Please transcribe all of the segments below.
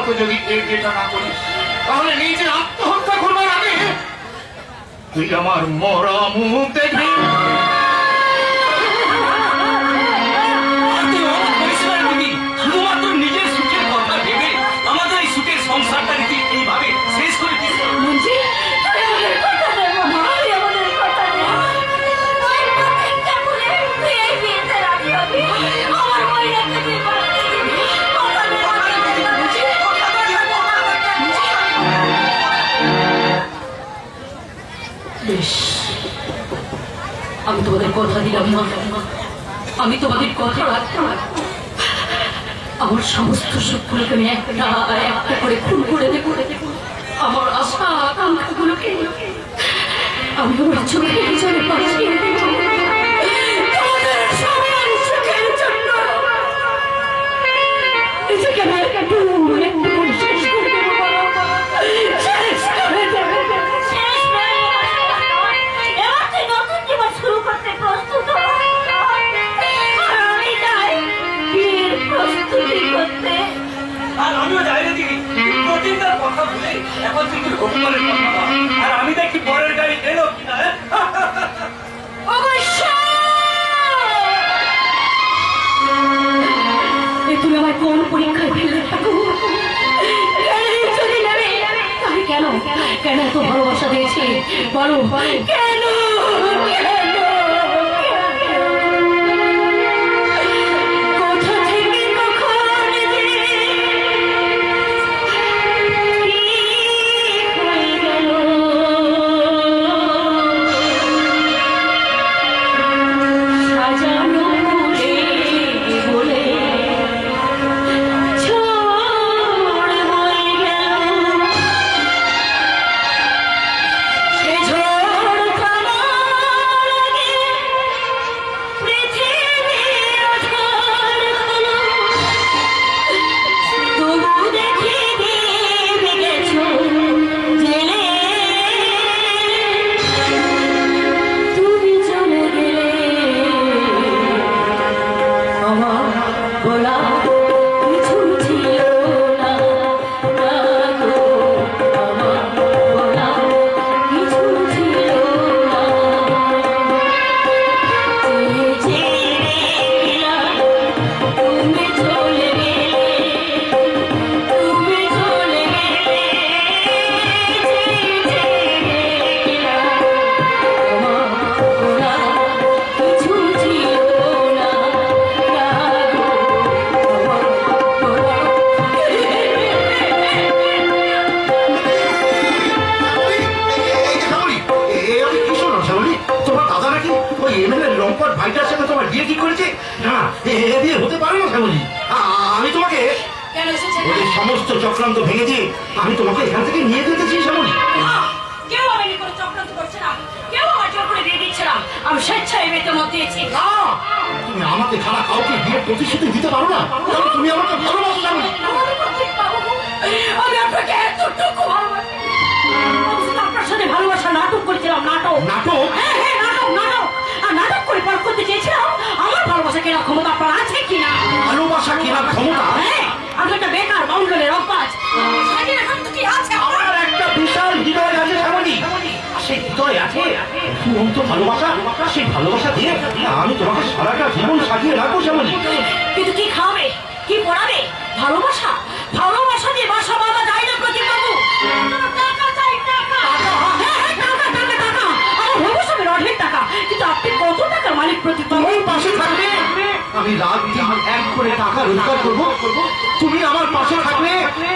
মতো যদি এটা না করিস তাহলে নিজে আত্মহত্যা করবার আগে তুই আমার মরা মুখ দেখবি। শুধুমাত্র নিজের সুখের কথা ভেবে আমাদের এই সুখের সংসারটা নাকি এইভাবে শেষ করে দিস। আমি তোমাদের কথা দিলাম না, আমি তোমাদের কথা রাখতাম। আমার সমস্ত সুখগুলোকে আমি একটা একটা করে খুন করে দেবো। আমার আশা আকাঙ্ক্ষাগুলোকে আমি আমার চোখের জলে পাঠিয়ে দেবো। নিজেকে আমি একটু শেষ করে দেবো। আর আমিও যাই রে দিদি, প্রতিটার কথা বলে এখন তুই অভিমানের কথা বল। আর আমি দেখি পরের গাড়ি এলো কিনা। তুমি আমার কোন পরীক্ষায় ফেলে থাকো? কেন কেন এত ভালোবাসা দিয়েছি বলো, কেন? সমস্ত চক্রান্ত ভেঙেছে, আমি তোমাকে এখান থেকে নিয়ে যেতেছি শ্যামলী। কেউ আমি কোনো চক্রান্ত করছে না, কেউ আমার জোর করে বিয়ে দিচ্ছে না, আমি স্বেচ্ছায় বিয়েতে মত দিয়েছি। তুমি আমাকে ছাড়া কাউকে বিয়ের প্রতিশ্রুতি দিতে পারো না? তুমি আমাকে ভালোবাসো শ্যামলী। আমি আপনাকে এতটুকু ভালোবাসি, আপনার সাথে ভালোবাসা নাটক করেছিলাম। নাটক? হ্যাঁ হ্যাঁ নাটক নাটক। আর নাটক করে পার করতে চেয়েছিলাম আমার ভালোবাসা কেনার ক্ষমতা আপনার আছে কিনা। ভালোবাসা কেনার ক্ষমতা? হ্যাঁ, আমি একটা বেকার বাউন্ডলের অভ্যাস। আমার একটা বিশাল হৃদয় আছে শ্যামলী, সেই হৃদয় আছে অন্ত ভালোবাসা। সেই ভালোবাসা দিয়ে আমি তোমাকে সারাটা জীবন সাজিয়ে রাখবো শ্যামলী। কিন্তু কি খাওয়াবে, কি পড়াবে? ভালোবাসা, ভালোবাসা দিয়ে বাসা বাঁধা যায় না প্রদীপ বাবু। টাকা চাই, টাকা। হ্যাঁ হ্যাঁ টাকা টাকা টাকা, আমার ভবিষ্যতের অঢের টাকা। কিন্তু আপনি কত টাকার মালিক প্রদীপ বাবু? তুমি পাশে থাকবে, আমি রাত দিন এক করে টাকা রোজগার করবো। তুমি আমার পাশে থাকলে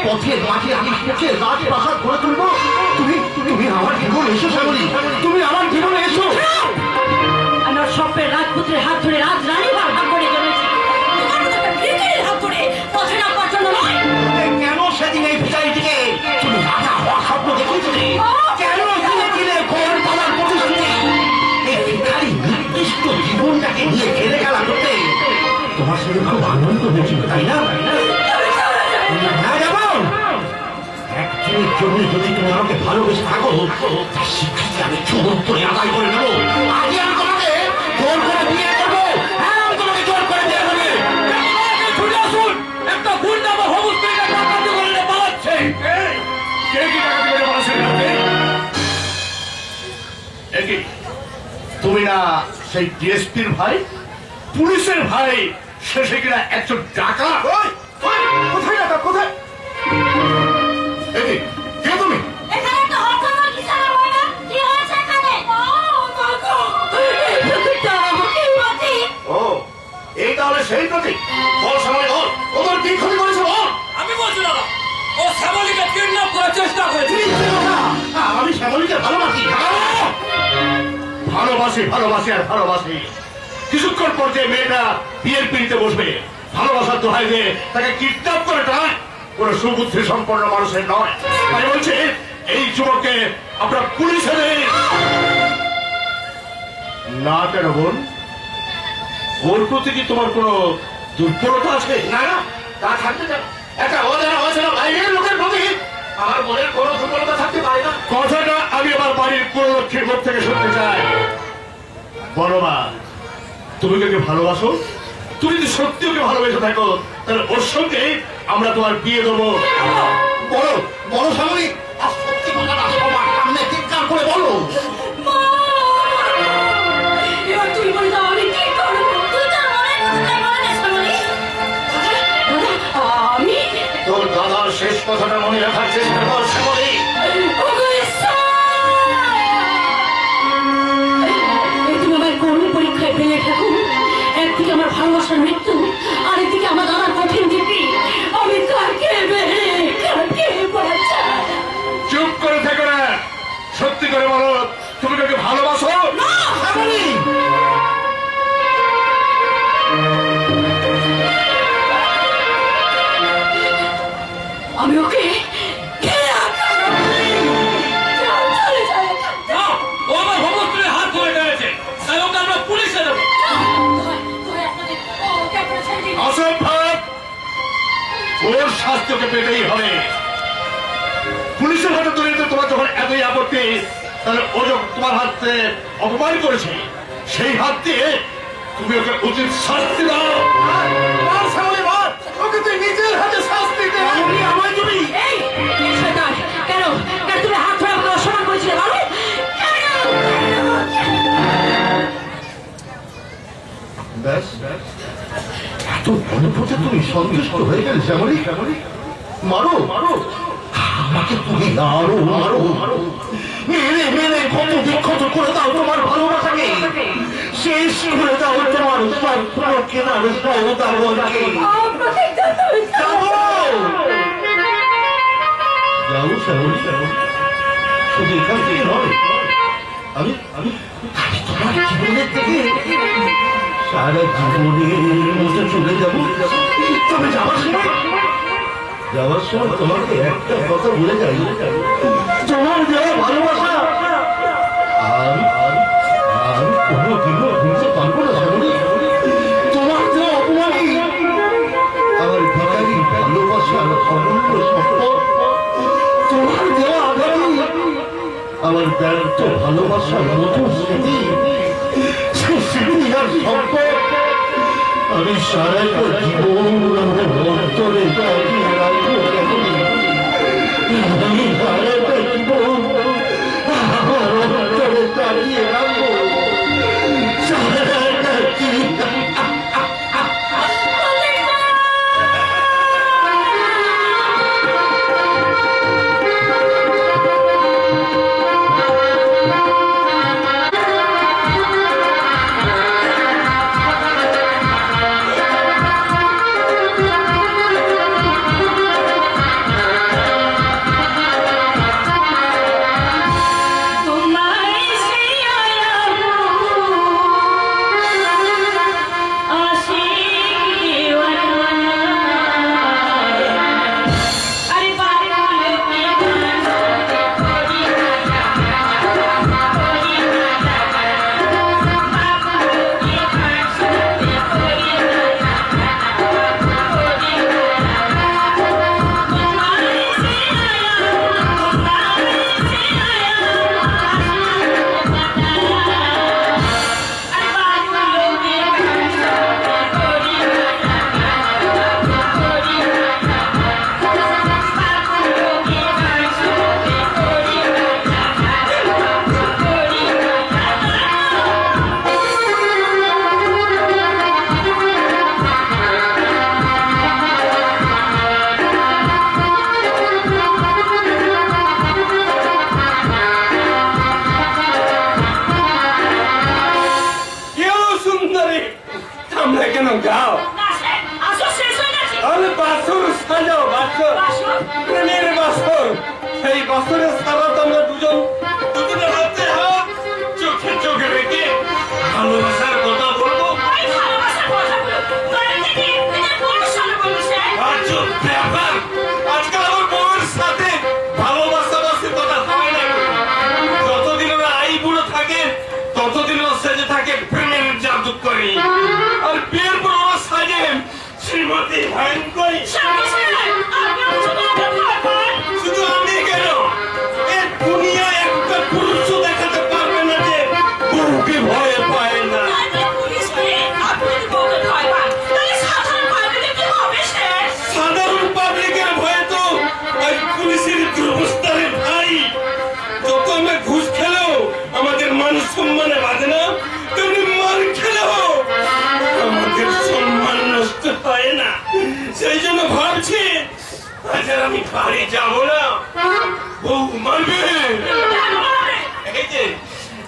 পথের মাঠে আমি সুখে রাজপ্রাসাদ করে তুলবো। তুমি তুমি আমার জীবনে এসো শ্যামলী, তুমি আমার জীবনে এসো। আমার স্বপ্নের রাজপুত্রের হাত ধরে রাজরানী ভাগ করে জমেছি, হাত ধরে পথে নামার জন্য নয়। কেন সেদিন এই ভিখারিটিকে তুমি রাজা হওয়ার স্বপ্ন দেখেছিলে? কেন দিলে ঘর পালার প্রতিশ্রুতি? এই ভিখারি নির্দিষ্ট জীবনটাকে নিয়ে খেলে খেলা করতে তোমার সাথে খুব আনন্দ হয়েছিল, তাই না? একজনের জন্য যদি তুমি আমাকে ভালোবেসে থাকো, তার শিক্ষাকে আমি চোর করে আদায় করে নেবো। আজ আমি তোমাকে জোর করে বিয়ে করবো। হ্যাঁ, আমি তোমাকে জোর করে বিয়ে করবো। একটা গুন্ডা বা হবুস থেকে টাকা দিয়ে বললে পালা কিনা সেই ডিএসপির ভাই, পুলিশের ভাই, শেষে কিনা একজন ডাকা। কোথায় ডাকা, কোথায়? এই কে তুমি? এখানে একটা হরতাল কিসের হয় না? কি হয়েছে এখানে? ও, এই তাহলে সেই প্রতীক। বল সময় বল, ওদের কি ক্ষতি করেছে বল। আমি বলছি দাদা, ও শ্যামলীকে কিডন্যাপ করার চেষ্টা করেছে। আমি শ্যামলীকে ভালোবাসি, ভালোবাসি, ভালোবাসি আর ভালোবাসি। কিছুক্ষণ পর যে মেয়েটা বিয়ের পিড়িতে বসবে, ভালোবাসার দোহাই দিয়ে তাকে কিডন্যাপ করে নয়, কোন সুবুদ্ধি সম্পন্ন মানুষের নয়। তাই বলছে এই যুবককে আমরা পুলিশে দেই না। কেন বোন, ওর প্রতি কি তোমার কোনো দুর্বলতা আছে? না না, তা থাকতে চাই। একটা অজানা বাইরের লোকের প্রতি আমার বোনের কোনো দুর্বলতা থাকতে পারে না। কথাটা আমি আমার বাড়ির কোনো লক্ষ্যের মুখ থেকে শুনতে চাই। বলো মা, তুমি ওকে ভালোবাসো? তুমি যদি সত্যি ওকে ভালোবেসে থাকো, তাহলে ওর সঙ্গে আমরা তোমার বিয়ে দেবো। বলো বলো স্বামী, আর সত্যি কথাটা সবার সামনে চিৎকার করে বলো। এবার তুমি বলে দাও আমি কি করবো? তুই তোর মনের কথাটা বলে দে, শ্যামলী। আমি তোর দাদার শেষ কথাটা মনে রাখার চেষ্টা কর শ্যামলী। তুমি আমার করুণ পরীক্ষায় ফেলে থাকুন। একদিকে আমার ভালোবাসার মৃত্যু, আরেকদিকে আমার দাদার কঠিন ডিগ্রি। আমি কাকে মেরে কাকে বাঁচাই? চুপ করে থেকো না, সত্যি করে বলো তুমি কাকে ভালোবাসো? শ্যামলী, আমি ওকে চলে যাই। না, ও আমার ভবত্রের হাত ধরে ফেলেছে, তাই ওকে আমরা পুলিশে দেবো। অসম্ভব, ওর শাস্তিকে পেতেই হবে। পুলিশের হাতে তুলে দিতে তোমার যখন এতই আপত্তি, তাহলে ও যখন তোমার হাতে অপমান করেছে, সেই হাত দিয়ে তুমি ওকে উচিত শাস্তি দাও। ওকে তুই নিজের হাতে শাস্তি দে। আমার তুমি এই শয়তান, কেন কেন তুমি হাত ধরে আমাকে অসম্মান করেছিলে? বলো ব্যাস, এত অনুভূতি তুমি সন্তুষ্ট হয়ে গেলে শ্যামলী? মারো মারো আমাকে, তুমি আরো মারো মারো, মেরে মেরে ক্ষত বিক্ষত করে দাও তোমার ভালোবাসাকে, শেষ করে দাও তোমার সব কেনার সৌদাগরকে। যাও শ্যামলী, শুধু এখান থেকে নয়, আমি আমি আমি তোমার জীবনের থেকে সারা জীবনের মতো চলে যাবো। তবে যাওয়ার সময় তোমাকে একটা কথা বলে যাই, তোমার দেওয়া ভালোবাসা আমি আমি কোনোদিনও ভুলতে পারবো না শ্যামলী। তোমার দেওয়া অপমানই আমার ভিখারি ভালোবাসার অমূল্য সম্পদ। তোমার দেওয়া আঘাতই আমার ব্যর্থ ভালোবাসার মতো স্মৃতি। স্মৃতি আর সম্পদ আমি সারাটা জীবন আমার অন্তরে দাঁড়িয়ে রাখবো। আমি সারাটা জীবন আমার অন্তরে দাঁড়িয়ে রাখবো। সারাটা জীবন আর আমি বাড়ি যাবো না, বউ মারবে।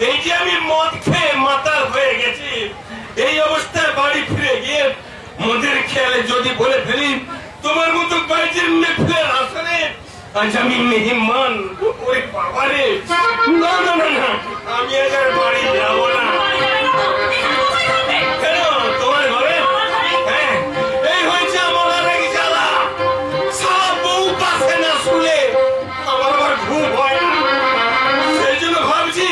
এই যে আমি মদ খেয়ে মাতাল হয়ে গেছি, এই অবস্থায় বাড়ি ফিরে গিয়ে মদের খেয়ালে যদি বলে ফেলি তোমার মতো বাইরের মেফিলের আসনে আজ আমি মেহমান, ওরে বাবারে, না না না না, আমি আজ আর বাড়ি যাবো না। কেন তোমার ঘরে? হ্যাঁ, এই হয়েছে আমার আর এক জ্বালা, সারা বউ পাশে না শুলে আমার আবার ঘুম হয় না। সেই জন্য ভাবছি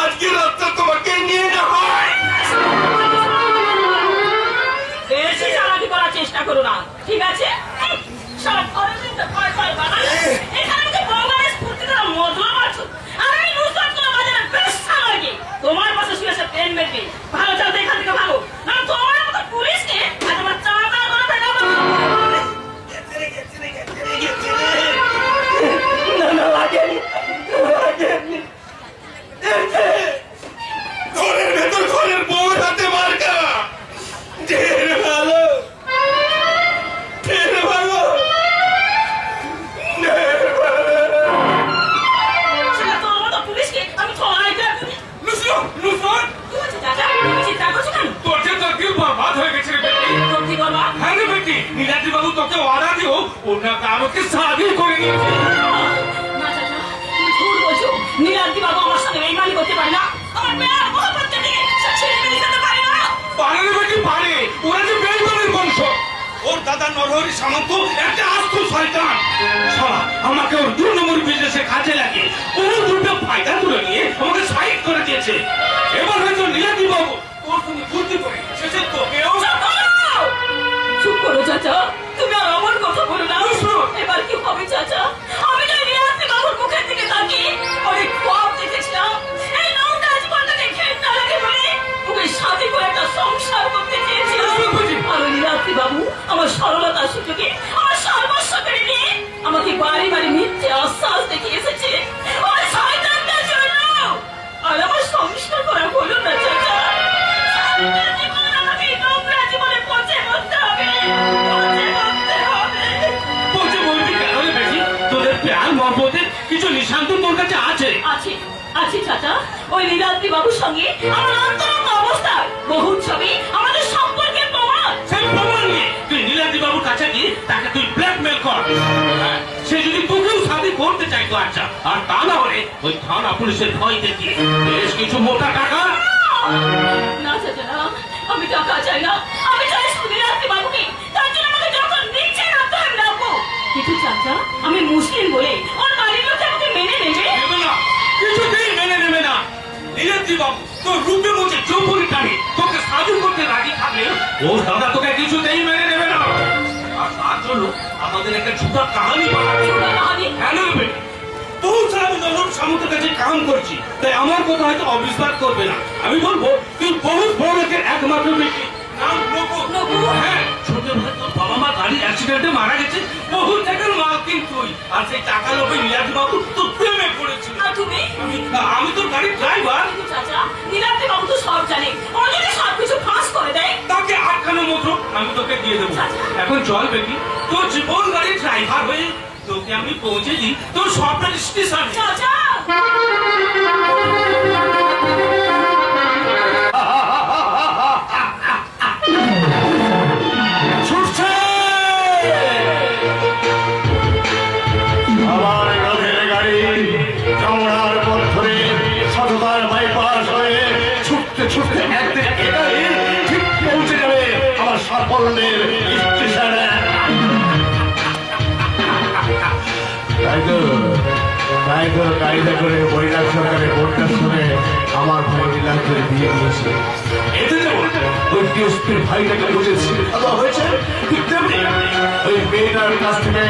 আজকে রাতটা তোমাকে নিয়ে না হয়। বেশি চালাকি করার চেষ্টা করো না, ঠিক আছে? সব ঘরে চিন্তা ভয় ভয় বানায়। এখানে যে ভগবানের স্ফূর্তি দ্বারা মধুর আছো, আর এই নুসরাত কোনো বাজারে বেশ সামাগি। তোমার পাশে শুয়ে সে প্লেন বেবি, ভালো চলতে এখান থেকে ভালো। না তোমার মতো পুলিশকে আর তোমার চামড়া করে দেখাবো। না না, লাগেনি, লাগেনি। ঘরের ভেতর ঘরের বউর হাতে মার্কা, ঢের ভালো, ঢের ভালো, ঢের ভালো। সেটা তোমার মতো পুলিশকে আমি ছড়াই দেবো। নুসরত, নুসরত, কি হচ্ছে চাচা? তুমি চিন্তা করছো কেন? তোর যে তরকির বরবাদ হয়ে গেছে রে বেটি। সত্যি বলবা? হ্যাঁ রে বেটি, নীলাদ্রি বাবু তোকে ওয়াদা দিও, ওনাকে আমাকে শাদি করে নিয়েছে। না চাচা, তুমি ভুল বলছো। নীলাদ্রি বাবু আমার সঙ্গে বেইমানি করতে পারে না। আমার মেয়ের মহব্বতকে নিয়ে সে ছেড়ে মেরে যেতে পারে না। পারে রে বেটি, পারে। ওরা যে বেইমানের বংশ। ওর দাদা নরহরি সামন্ত একটা আস্ত শয়তান। শালা আমাকে ওর 2 নম্বর বিজনেসে কাজে লাগে ওর দুটো ফায়দা তুলে নিয়ে আমাকে সাইড করে দিয়েছে। এবার হয়তো নীলাদ্রি বাবু ওর সঙ্গে বুদ্ধি করে শেষে তোকেও। চুপ করো চাচা, তুমি আর আমার কথা বলো না। এবার কি হবে চাচা? আমি তো নীলাদ্রি বাবুর মুখের দিকে তাকিয়ে অনেক খোয়াব দেখেছিলাম। এই নোংরা জীবনটাকে ঘেন্না লাগে বলে ওকে সাথে করে একটা সংসার করতে চেয়েছিলাম। আর নীলাদ্রি বাবু আমার সরলতার সুযোগে আমার সর্বস্ব কেড়ে নিয়ে আমাকে বাড়ি বাড়ি মিথ্যে আশ্বাস দেখে এসেছে ওই শয়তানটার জন্য। আর আমার সংসার করা হলো না চাচা। আমাকে নোংরা জীবনে পচে মরতে হবে, পচে মরতে হবে। বলছে বলবি কেন রে বেটি? তোদের প্যার মহব্বতের কিছু নিশান তো তোর কাছে আছে। আছে আছে চাচা, ওই নীলাদ্রি বাবুর সঙ্গে আমার অন্তরঙ্গ অবস্থায় বহু ছবি আমাদের সম্পর্কের প্রমাণ। সেই প্রমাণ নিয়ে তুই নীলাদ্রি বাবুর কাছে গিয়ে তাকে তুই ব্ল্যাকমেল কর। হ্যাঁ, সে যদি তোকেও শাদি করতে চাইতো, আচ্ছা, আর তা না হলে ওই থানা পুলিশের ভয় দেখিয়ে বেশ কিছু মোটা টাকা। না চাচা না, আমি টাকা চাই না, আমি চাই শুধু নীলাদ্রি বাবুকে। তার জন্য আমাকে যখন নিচে রাখতে হবে রাখবো। কিন্তু চাচা আমি মুসলিম বলে ওর বাড়ির লোক আমাকে মেনে নেবে? নেবে না, কিছুতেই মেনে নেবে না। নীলাদ্রি বাবু তোর রূপে মুখে চৌপুরি টানে তোকে সাধু করতে রাজি থাকলে ওর দাদা তোকে কিছুতেই মেনে নেবে না। আর তার জন্য আমাদের একটা ছোট কাহানি বানাতে হবে। কাহানি? কেন নেবে? বহু আমি নরম সামুদ্রের কাছে কাম করছি, তাই আমার কথা হয়তো অবিশ্বাস করবে না। আমি বলবো তুই বহু বড় লোকের একমাত্র বেটি, নাম নকু। নকু? হ্যাঁ, ছোট ভাই তোর বাবা মা গাড়ি অ্যাক্সিডেন্টে মারা গেছে, বহু টাকার মালকিন তুই। আর সেই টাকা লোভে নীলাদ্রি বাবু তোর প্রেমে পড়েছিল। আর তুমি? আমি তোর গাড়ির ড্রাইভার। কিন্তু চাচা নীলাদ্রি বাবু তো সব জানে, ও যদি সবকিছু ফাঁস করে দেয়। তাকে আটকানোর মতো আমি তোকে দিয়ে দেবো। এখন চল বেটি, তোর জীবন গাড়ির ড্রাইভার হয়ে তোকে আমি পৌঁছে দিই তোর স্বপ্নের স্টেশনে। চাচা ছুটছে আমার রথের গাড়ি কামড়ার পথ ধরে সততার বাইপাস হয়ে ছুটতে ছুটতে একদিন এটাই ঠিক পৌঁছে যাবে আমার সাফল্যের স্টেশনে। তাই তো কায়দা করে বৈরাগ সরকারের বোর্ডটা শুনে আমার ভাই নীলাম করে দিয়ে দিয়েছে। এতে যেমন ওই ডিএসপির ভাইটাকে বুঝেছি ভালো হয়েছে, ঠিক তেমনি ওই মেয়েটার কাছ থেকে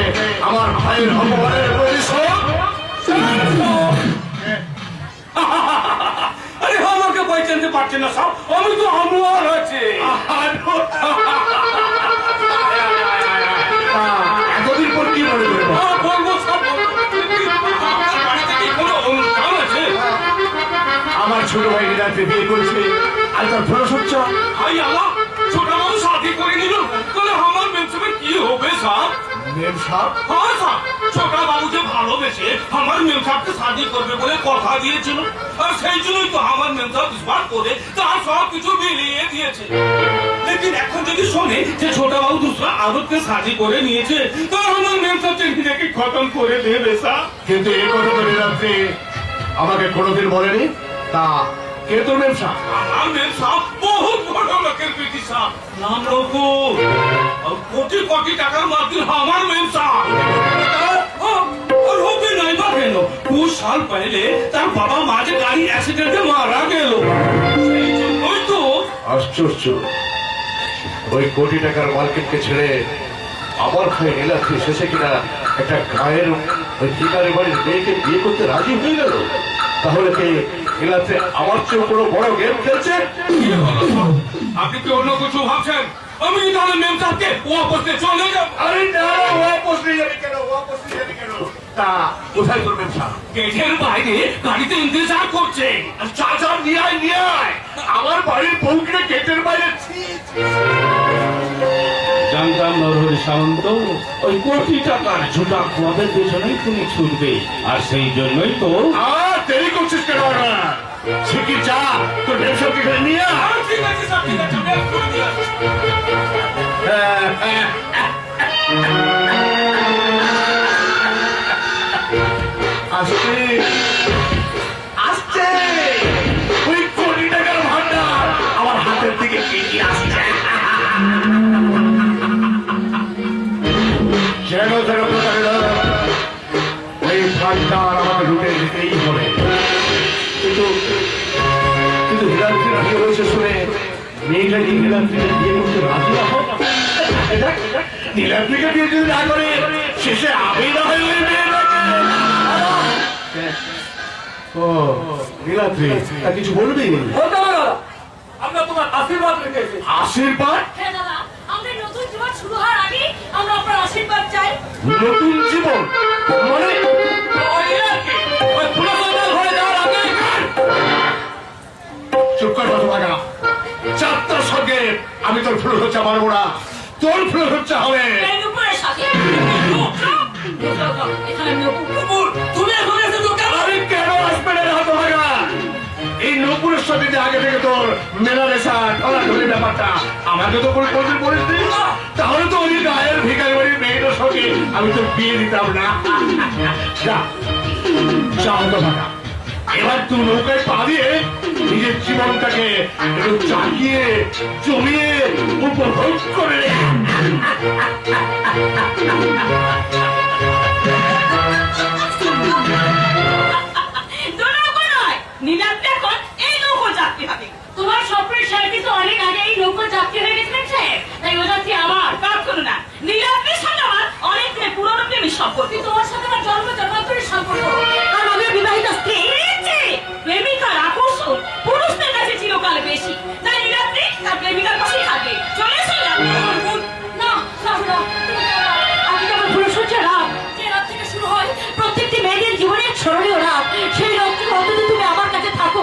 আমার ভাইয়ের অপমানের প্রতিশোধ। আরে আমাকে পয়চানতে পারছে না সব, আমি তো আমুয়ার আছে। এতদিন পর কি মনে করে বলবো সব আপনার বাড়িতে কি কোনো অনুষ্ঠান আছে? আমার ছোট ভাই নীলাকে বিয়ে করেছে আর তার ফলস হচ্ছে ভাই আল্লাহ, ছোট বাবু শাদি করে নিল, তাহলে আমার ব্যবসা কি হবে সব? মেম সাহেব हाँ साहब छोटा बाबू যে ভালোবেসে আমার মেম সাহেবকে শাদি করবে বলে কথা দিয়েছিল আর সেই জন্যই তো আমার মেম সাহেব বিশ্বাস করে তার সব কিছু মিলিয়ে দিয়েছে लेकिन এখন যদি শোনে যে ছোট বাবু दूसरा औरतকে শাদি করে নিয়েছে তো আমার মেম সাহেব জিন্দেগি খতম করে দেবে স্যার কিন্তু এই কথা তো নীলাদ্রি আমাকে কোনোদিন বলেনি। তা কে তোর মেম সাহেব? আমার মেম সাহেব বহুত বড় লোকের বেটি সাহেব নাম রকু और কোটি কোটি টাকার মালিক আমার মেম সাহেব और वो भी नहीं बात है कुछ साल पहले তার বাবা মাঝে গাড়ি অ্যাক্সিডেন্টে মারা গেল সেই জন্যই তো আশ্চর্য, ওই কোটি টাকার মার্কেটকে ছেড়ে আমার খাই নীলাদ্রি শেষে কিনা একটা গায়ের ওই ঠিকারে বাড়ির মেয়েকে বিয়ে করতে রাজি হয়ে গেল। তাহলে কি নীলাদ্রি আমার চেয়ে কোনো বড় গেম খেলছে? কি হলো সব? আপনি কি অন্য কিছু ভাবছেন? আমি তাহলে মেম সাহেবকে ওয়াপস দিয়ে চলে যাব আরে না, ওয়াপস নিয়ে যাবি কেন? ওয়াপস নিয়ে যাবি কেন? তা কোথায় তোর মেম সাহেব? গেটের বাইরে গাড়িতে ইন্তজার করছে চাচা নিয়ে আয়, নিয়ে আয়। আমার বাড়ির বউকে গেটের বাইরে জানতাম নরহরি সামন্ত ওই কোটি টাকার ঝুটা খোয়াবের পেছনেই তুমি ছুটবে, আর সেই জন্যই তো আর দেরি করছিস কেন? শিখি যা, তোর ব্যবসাকে এখানে নিয়ে আয়। ঠিক আছে স্যার ঠিক আছে আমি এক্ষুনি দিয়ে আসছি। আসছে আসছে ওই কোটি টাকার ভান্ডার আমার হাতের দিকে এগিয়ে আসছে। যেন যেন ওই ভান্ডার আমাকে লুটে দিতেই হবে। কিন্তু কিন্তু নীলাদ্রির বিয়ে হয়েছে শুনে মেয়েটা কি নীলাদ্রিকে বিয়ে করতে রাজি না হয়? নীলাদ্রিকে বিয়ে যদি না করে শেষে আমি না হয় ওই মেয়েটাকে। ও নীলাদ্রি, তা কিছু বলবি? বলতে পারো আমরা তোমার আশীর্বাদ রেখেছি আশীর্বাদ? হ্যাঁ দাদা, আমাদের নতুন জীবন শুরু হওয়ার আগে আমরা আপনার আশীর্বাদ চাই। নতুন জীবন মানে ওই কি ওই পুরো সন্তান হয়ে যাওয়ার আগে চুপ কর ভাগা। চারটার সঙ্গে আমি তোর ফুল হচ্ছে মারবো না, তোর ফুল হচ্ছে হবে। এই উপরের সাথে এখানে নপুর তুমি এখন এসে তো কেন আমি কেন আসবে না হতভাগা? এই নপুরের সাথে যে আগে থেকে তোর মেলামেশা ঢলাঢলি ব্যাপারটা আমাকে তো কোনো কোনদিন বলিসনি। তাহলে তো ওই গায়ের ভিখারি বাড়ির মেয়েটার সঙ্গে আমি তোর বিয়ে দিতাম না। যা যা হতভাগা, এবার তুই নৌকায় পা দিয়ে নিজের জীবনটাকে একটু চাকিয়ে জমিয়ে উপভোগ করে নে। নীলাদ্রি এখন এই নৌকো যাত্রী হবে। তোমার স্বপ্নের সাথে কিন্তু অনেক আগে এই নৌকো যাত্রী হয়ে গেছে, তাই ও যাত্রী আমার কাজ করো না। নীলাদ্রির সাথে আমার অনেক দিনের পুরনো প্রেমের সম্পর্ক। তোমার সাথে আমার জন্ম জন্মান্তরের সম্পর্ক, আর আমি বিবাহিত স্ত্রী। প্রেমিকার আকর্ষণ পুরুষদের কাছে চিরকাল বেশি, তাই নীলাদ্রি তার প্রেমিকার পাশেই থাকে। চলে এসো না না না, আজকে আমার পুরুষের রাত, যে রাত থেকে শুরু হয় প্রত্যেকটি মেয়েদের জীবনের স্মরণীয় রাত, সেই রাত্রি অন্তত তুমি আমার কাছে থাকো।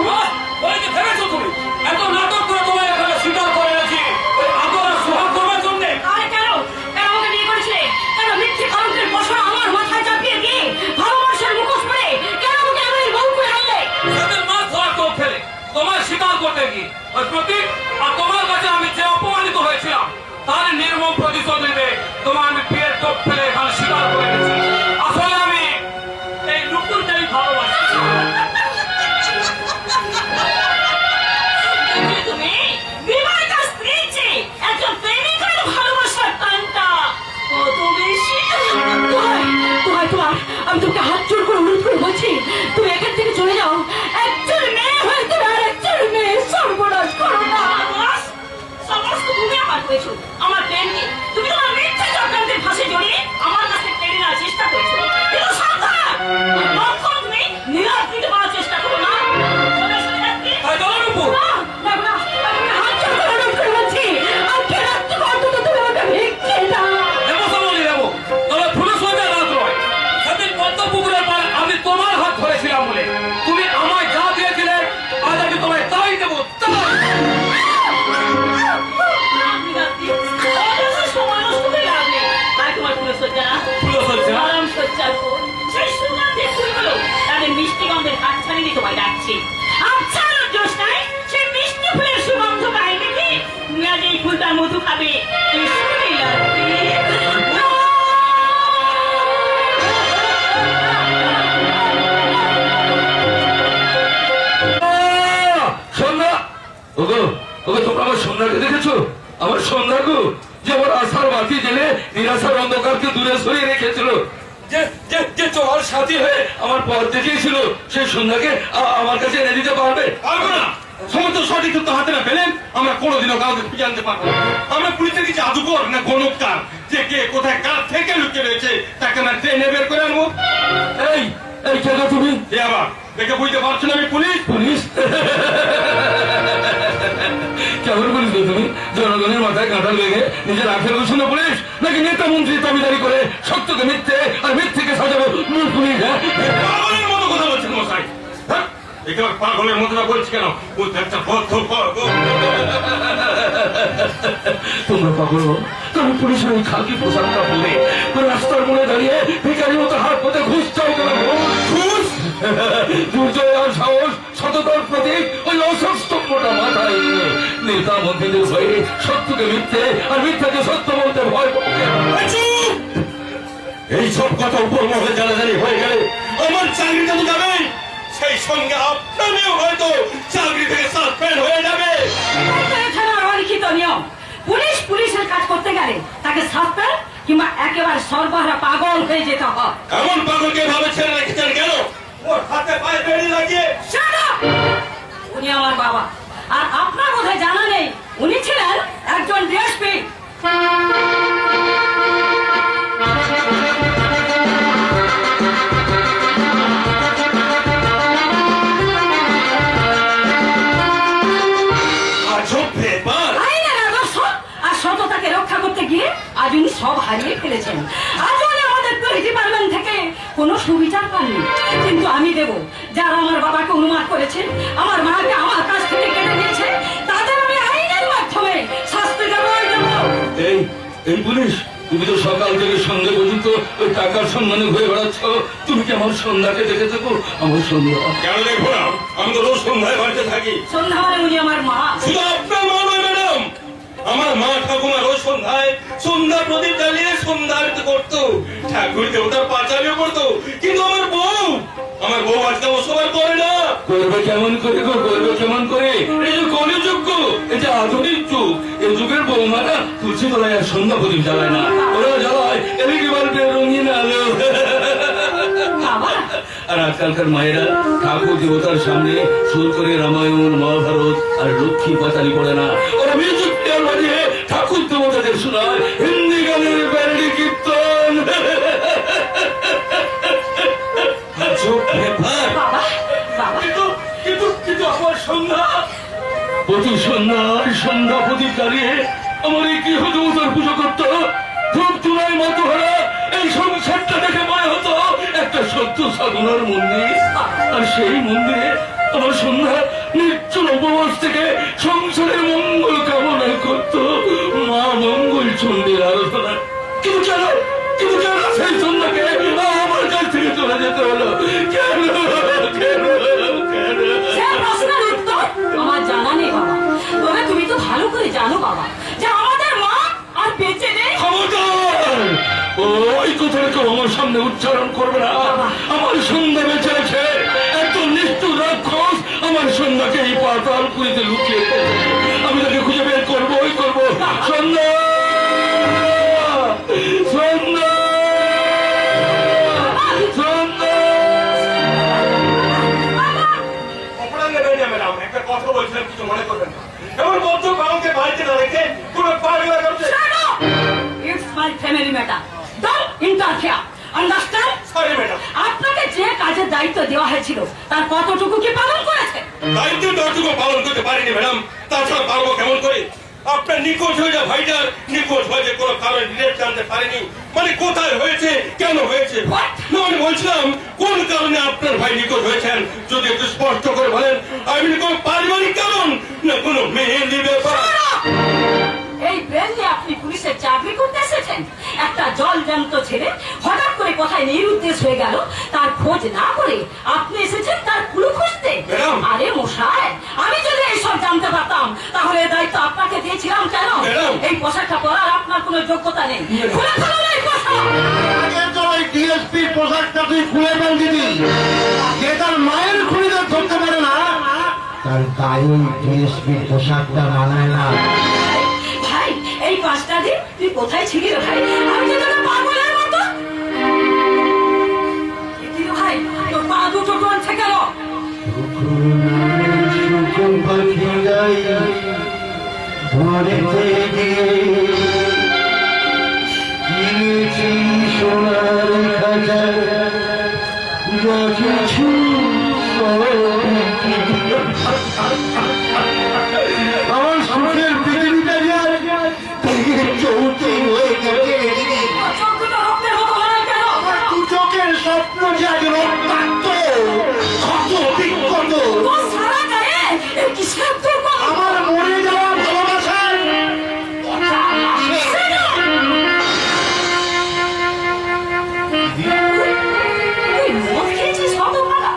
ওই যে ভেবেছো তুমি এত নাটক করে তোমার এখানে স্বীকার করে এনেছি ওই আদর আর সোহাগ করবার জন্যে। আরে কেন কেন আমাকে বিয়ে করেছিলে? কেন মিথ্যে কলঙ্কের বছর আমার মাথায় চাপিয়ে দিয়ে ভালোবাসার মুখোশ পরে কেন আমাকে আমি বউ করে আনলে? তাদের মাছ ধরা তো ফেলে তোমার স্বীকার করতে গিয়ে ওই প্রতীক আর তোমার কাছে আমি যে অপমানিত হয়েছিলাম তার নির্মম প্রতিশোধ নেবে তোমার আমি বিয়ের টোপ ফেলে এখানে স্বীকার করে এনেছি। আসলে আমি এই নুপুরটাই ভালোবাসি। তোমায় ডাকছি। আচ্ছা ওর দোষ নাই, সে মিষ্টি ফুলের সুগন্ধ পায় দেখি তুমি আজ এই ফুলটার মধু খাবে। এসো নীলাদ্রি। সন্ধ্যা, ওগো ওগো, তোমরা আমার সন্ধ্যাকে দেখেছো? আমার সন্ধ্যা গো, যে আমার আশার বাতি জেলে নিরাশার অন্ধকারকে দূরে সরিয়ে রেখেছিল, যে যে যে তোমার সাথী হয়ে আমার পথ দেখিয়েছিল, সেই সন্ধ্যাকে আমার কাছে এনে দিতে পারবে? পারবো না। সমস্ত সঠিক তথ্য হাতে না পেলে আমরা কোনোদিনও কাউকে খুঁজে আনতে পারবো না। আমরা পুলিশের কিছু জাদুকর না গণককার যে কে কোথায় কার থেকে লুকিয়ে রয়েছে তাকে আমরা ট্রেনে বের করে আনবো। এই এই কেন তুমি? এ আবার দেখে বুঝতে পারছো না আমি পুলিশ? পুলিশ? কেমন পুলিশ গো তুমি? জনগণের মাথায় কাঁঠাল লেগে নিজের আখের ঘোষণা পুলিশ, নাকি নেতা মন্ত্রী দাবিদারি করে সত্যকে মিথ্যে আর মিথ্যেকে সাজাবো পুলিশ? হ্যাঁ, পাগলের মতো কথা বলছেন মশাই। হ্যাঁ, একেবারে পাগলের মতো না বলছি কেন? ও তো একটা বদ্ধ পাগল। তোমরা পাগল? তুমি পুলিশের ওই খাকি পোশাকটা পরে রাস্তার মোড়ে দাঁড়িয়ে ভিখারির মতো হাত পথে ঘুষ চাও কেন? ঘুষ? দুর্জয় আর সাহস, সততার প্রতীক ওই অশোক স্তম্ভটা মাথায় নিয়ে নেতা মন্ত্রীদের ভয়ে সত্যকে মিথ্যে আর মিথ্যাকে সত্য বলতে ভয় পাবে। এই সব কথা উপর মহলে জানাজানি হয়ে গেলে আমার চাকরিটা তো যাবে, সেই সঙ্গে আপনারও হয়তো চাকরি থেকে সাসপেন্ড হয়ে যাবে। এখানে অলিখিত নিয়ম, পুলিশ পুলিশের কাজ করতে গেলে তাকে সাসপেন্ড কিংবা একেবারে সর্বহারা পাগল হয়ে যেতে হয়। এমন পাগলকে ভাবে ছেড়ে রেখেছেন কেন? ওর হাতে পায়ে বেড়ি লাগিয়ে। Shut up! উনি আমার বাবা, আর আপনার বোধহয় জানা নেই উনি ছিলেন একজন ডিএসপি। আজব ব্যাপার। আইনের আদর্শ আর সততাকে রক্ষা করতে গিয়ে আজ উনি সব হারিয়ে ফেলেছেন। আজ উনি আমাদের পুলিশ ডিপার্টমেন্ট থেকে কোনো সুবিচার পাননি, কিন্তু আমি দেব। যারা আমার বাবাকে অনুমান করেছেন, আমার মাকে আমার কাছ থেকে কেটে নিয়েছে, তাদের আমি আইনের মাধ্যমে শাস্তি দেবই দেব। এই এই পুলিশ, তুমি তো সকাল থেকে সন্ধ্যা পর্যন্ত ওই টাকার সম্মানে ঘুরে বেড়াচ্ছ। তুমি কি আমার সন্ধ্যাকে দেখে থাকো? আমার সন্ধ্যা কেন দেখবো না? আমি তো রোজ সন্ধ্যায় বাড়িতে থাকি। সন্ধ্যা মানে উনি আমার মা। শুধু আপনার মা নয় ম্যাডাম, আমার মা ঠাকুমা রোজ সন্ধ্যায় সন্ধ্যা প্রদীপ জ্বালিয়ে সন্ধ্যা আরতি করতো, ঠাকুর দেবতার পাঁচালিও করতো। কিন্তু আমার বউ আজকে ওসব করে না। করবে কেমন করে গো? করবে কেমন করে? এই যে কলিযুগ, এই যে আধুনিক যুগ, এই যুগের বৌমারা তুলসী তলায় আর সন্ধ্যা প্রদীপ জ্বালায় না, ওরা জ্বালায় এলইডি বাল্বের রঙিন আলো। বাবা, আর আজকালকার মায়েরা ঠাকুর দেবতার সামনে সুর করে রামায়ণ, মহাভারত আর লক্ষ্মী পাঁচালি পড়ে না, ওরা মিউজিক প্লেয়ার বাজিয়ে ঠাকুর দেবতাদের শোনায় হিন্দি গানের প্যারোডি কীর্তন। আজব ব্যাপার। বাবা, বাবা, কিন্তু কিন্তু কিন্তু আমার সন্ধ্যা প্রতি সন্ধ্যায় সন্ধ্যা প্রদীপ জ্বালিয়ে আমার এই গৃহ দেবতার পুজো করতো। ধূপ চূড়ায় মতো হয়ে এই সংসারটা দেখে মনে হতো একটা সত্য সাধনার মন্দির। আর সেই মন্দিরে আমার সন্ধ্যা নিশ্চল উপবাস থেকে সংসারের মঙ্গল কামনা করত, মা মঙ্গল চণ্ডীর আরাধনা। কিন্তু কেন সেই সন্ধ্যাকে আমার কাছ থেকে চলে যেতে হলো? কেন কেন কেন? সে প্রশ্নের উত্তর আমার জানা নেই বাবা। তবে তুমি তো ভালো করে জানো বাবা যে আমাদের মা আর বেঁচে নেই। খবরদার! ওই কথাটা কেউ আমার সামনে উচ্চারণ করবে না। আমার সন্ধ্যা বেঁচে আছে, এত নিষ্ঠুর রাক্ষস আমার সন্ধ্যাকে এই পাতাল পুরীতে লুকিয়ে রেখেছে। আমি তাকে খুঁজে বের করবোই করবো। সন্ধ্যা, সন্ধ্যা, সন্ধ্যা! অপরাধ নেবেন না ম্যাডাম, একটা কথা বলছিলাম, কিছু মনে করবেন না। এমন বদ্ধ কাউকে বাড়িতে না রেখে পুরো পাগলা করছে। It's my family matter. Don't interfere. Understand? Sorry madam. আপনাকে যে কাজের দায়িত্ব দেওয়া হয়েছিল তার কতটুকু কি পালন করেছে? দায়িত্ব দর্শক পালন করতে পারিনি ম্যাডাম, তাছাড়া পারবো কেমন করে? আপনার নিখোঁজ হয়ে যা ভাইটার নিখোঁজ হয়ে যে কোনো কারণে ডিরেক্ট জানতে পারেনি, মানে কোথায় হয়েছে, কেন হয়েছে। না, আমি বলছিলাম কোন কারণে আপনার ভাই নিখোঁজ হয়েছেন যদি একটু স্পষ্ট করে বলেন। আমি কোনো পারিবারিক কারণ না কোনো মেহেন্দি ব্যাপার। এই ব্রেন নিয়ে আপনি পুলিশের চাকরি করতে এসেছেন? একটা জল জ্যান্ত ছেলে হঠাৎ করে কোথায় নিরুদ্দেশ হয়ে গেল, তার খোঁজ না করে আপনি এসেছেন তার কুলু খুঁজতে? ম্যাডাম। আরে মশাই, আমি যদি এইসব জানতে পারতাম তাহলে এই দায়িত্ব আপনাকে দিয়েছিলাম কেন? ম্যাডাম। এই পোশাকটা পরার আপনার কোনো যোগ্যতা নেই। খুলে ফেলুন এই পোশাক। আগে তো ওই ডিএসপির পোশাকটা তুই খুলে ফেল দিদি। যে তার মায়ের খুঁড়িতে ধরতে পারে না, তার গায়ে ওই ডিএসপির পোশাকটা মানায় না। ভাই, এই 5টা দিন তুই কোথায় ছিলি রে ভাই? আমি তো তোকে পাগলের মতো। কি রে ভাই, তোর পা দুটো টনছে কেন? শুকুন পাখি যাই ধরেতে গিয়ে কিনেছি সোনার খাজা, যা কিছু আমার সুখের পৃথিবীটা যায় চৌতি হয়ে গেছে। চোখগুলো রক্তের মতো হলো কেন? দু চোখের স্বপ্ন যে আজ রক্তাক্ত, ক্ষত বিক্ষত। তোর সারা গায়ে এই কিসের দুর্গন্ধ? আমার মরে যাওয়া ভালোবাসার কথা আসে। তুই মদ খেয়েছিস হতভাগা?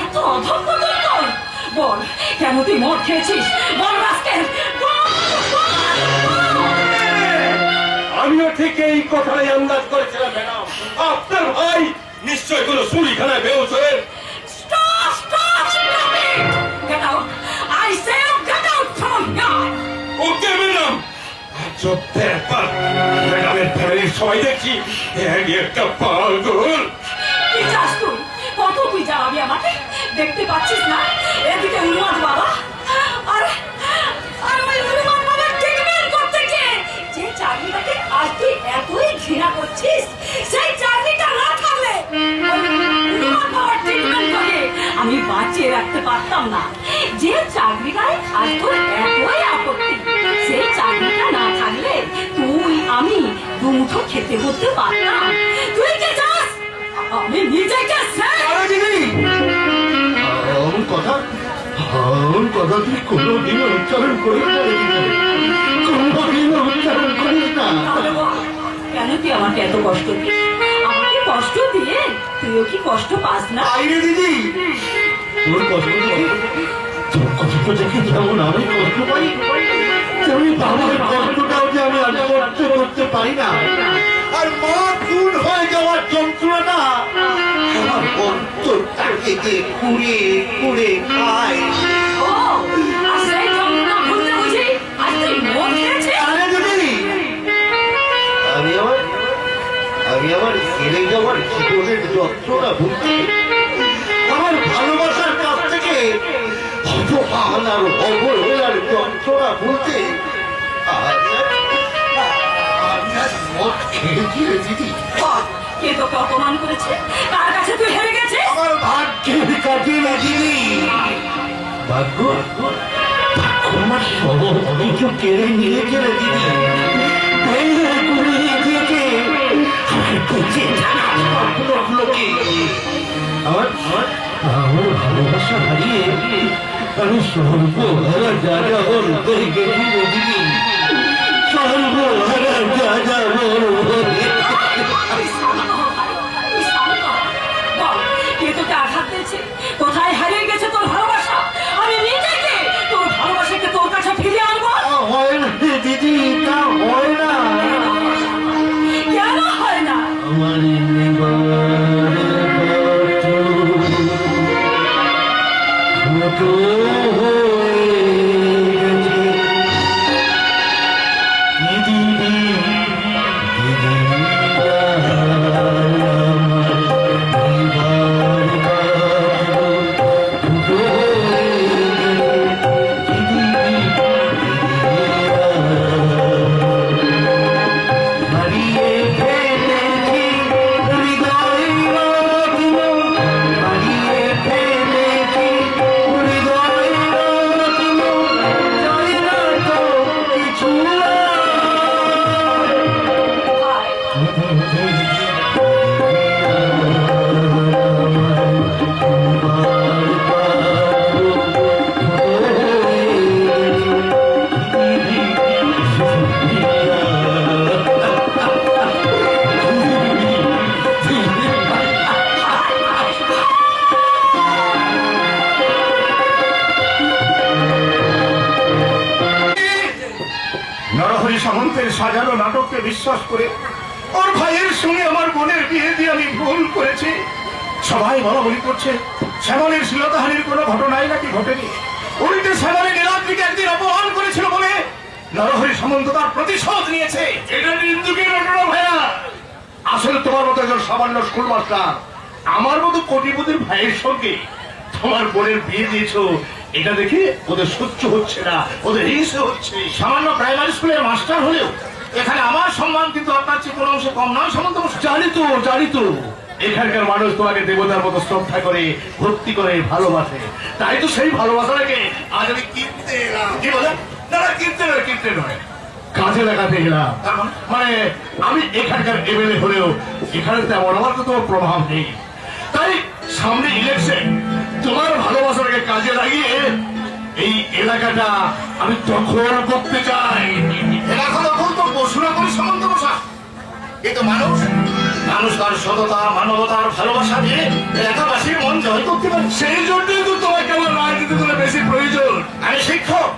এত অধম্য তুই তোর? বল, কেন তুই মদ খেয়েছিস? বল রাস্কেল, বল, বল, বল। আমিও ঠিক এই কথাই আন্দাজ করেছিলাম ম্যাডাম। আপনার ভাই নিশ্চয় কোনো চুরিখানায় বেউস হয়ে। Stop, stop, stop it! Get out! I say you get out from here! Okay madam. চোখ একবার ম্যাডামের ফ্যামিলির সবাই দেখছি একটা পাগল। কি চাস তুই? কত তুই জ্বালাবি আমাকে? দেখতে পাচ্ছিস না এদিকে উন্মাদ বাবা, আর আর ওই উন্মাদ বাবার ট্রিটমেন্ট করতে গিয়ে যে চাকরিটাকে আজ তুই এতই ঘৃণা করছিস, সেই চাকরিটা না থাকলে ওই উন্মাদ বাবার ট্রিটমেন্ট করে আমি বাঁচিয়ে রাখতে পারতাম না। যে চাকরিটায় আজ তোর এতই আপত্তি, সেই চাকরিটা না থাকলে তুই আমি দুমুঠো খেতে করতে পারতাম। তুই কে চাস? আমি নিজেকে শেষ। আরে দিদি, আমার কথা তুই কোনোদিন উচ্চারণ করিস না দিদি। কোনোদিন উচ্চারণ করিস না। তাহলে বল, কেন তুই আমাকে এত কষ্ট দিস? আমাকে কষ্ট দিয়ে তুইও কি কষ্ট পাস না? আইরে দিদি, তোর কষ্ট দেখে যেমন আমি কষ্ট পাই, তেমনি বাবার কষ্টটাও যে আমি আর সহ্য করতে পারি না। আর মা খুন হয়ে যাওয়ার যন্ত্রণাটা আমার অন্তরটাকে যে কুড়ে কুড়ে খায়। ও, আর সেই যন্ত্রণা ভুলতে বুঝি আজ তুই মদ খেয়েছিস? আরে দিদি, আমি আমার হেরে যাওয়ার জীবনের যন্ত্রণা ভুলতে, আমার ভালোবাসার কাছ থেকে অপমান আর অবহেলার যন্ত্রণা ভুলতে আমি আজ মদ খেয়েছি রে দিদি। বল, কে তোকে অপমান করেছে? কার কাছে তুই হেরে গেছিস? আমার ভাগ্যের কাজে না দিদি। ভাগ্য আমার সব কিছু কেড়ে নিয়েছে রে দিদি। ভেঙে গুঁড়িয়ে দিয়েছে আমার বেঁচে থাকা স্বপ্নগুলোকে। আমার ভালোবাসা হারিয়ে আমি সর্বহারা যা বলতে গেছি রে দিদি। সর্বহারা যা বলবো। তুই শান্ত হ ভাই, তুই শান্ত হ। বল, কে তোকে আঘাত দিয়েছে? কোথায় হারিয়ে গেছে তোর ভালোবাসা? আমি নিজেকে তোর ভালোবাসাকে তোর কাছে ফিরিয়ে আনবো। হয় না রে দিদি, তা হয় না। কেন হয় না? আমার দিদি বিশ্বাস করে ওর ভাইয়ের সঙ্গে আমার বোনের বিয়ে দিয়ে আমি ভুল করেছি। সবাই বলা বলি করছে শ্যামলের শ্লীলতাহানির কোনো ঘটনাই নাকি ঘটেনি, উল্টে শ্যামলের নীলাদ্রিকে একদিন অপমান করেছিল বলে নরহরি সামন্ত তার প্রতিশোধ নিয়েছে। এটা নিন্দুকের ঘটনা ভাইয়া। আসলে তোমার মতো একজন সামান্য স্কুল মাস্টার আমার মতো কোটিপতির ভাইয়ের সঙ্গে তোমার বোনের বিয়ে দিয়েছো, এটা দেখে ওদের সহ্য হচ্ছে না, ওদের হিংসে হচ্ছে। সামান্য প্রাইমারি স্কুলের মাস্টার হলেও এখানে আমার সম্মান কিন্তু আপনার চেয়ে কোনো অংশে কম নয় সামন্ত মশাই। জানি তো এখানকার মানুষ তোমাকে দেবতার মতো শ্রদ্ধা করে, ভক্তি করে, ভালোবাসে। তাই তো সেই ভালোবাসাটাকে আজ আমি কিনতে এলাম। কি বলেন? না না, কিনতে নয়, কাজে লাগাতে গেলাম। মানে আমি এখানকার এমএলএ হলেও এখানে তেমন আমার তো তোমার প্রভাব নেই। তাই সামনে ইলেকশন, তোমার ভালোবাসাটাকে কাজে লাগিয়ে এই এলাকাটা আমি দখল করতে চাই। এলাকা দখল তো পশুরা করে সামন্ত মশাই, কিন্তু মানুষ তার সততা, মানবতার ভালোবাসা দিয়ে এলাকাবাসীর মন জয় করতে পারে। সেই জন্যই তো তোমাকে আমার রাজনীতি করে বেশি প্রয়োজন। আমি শিক্ষক,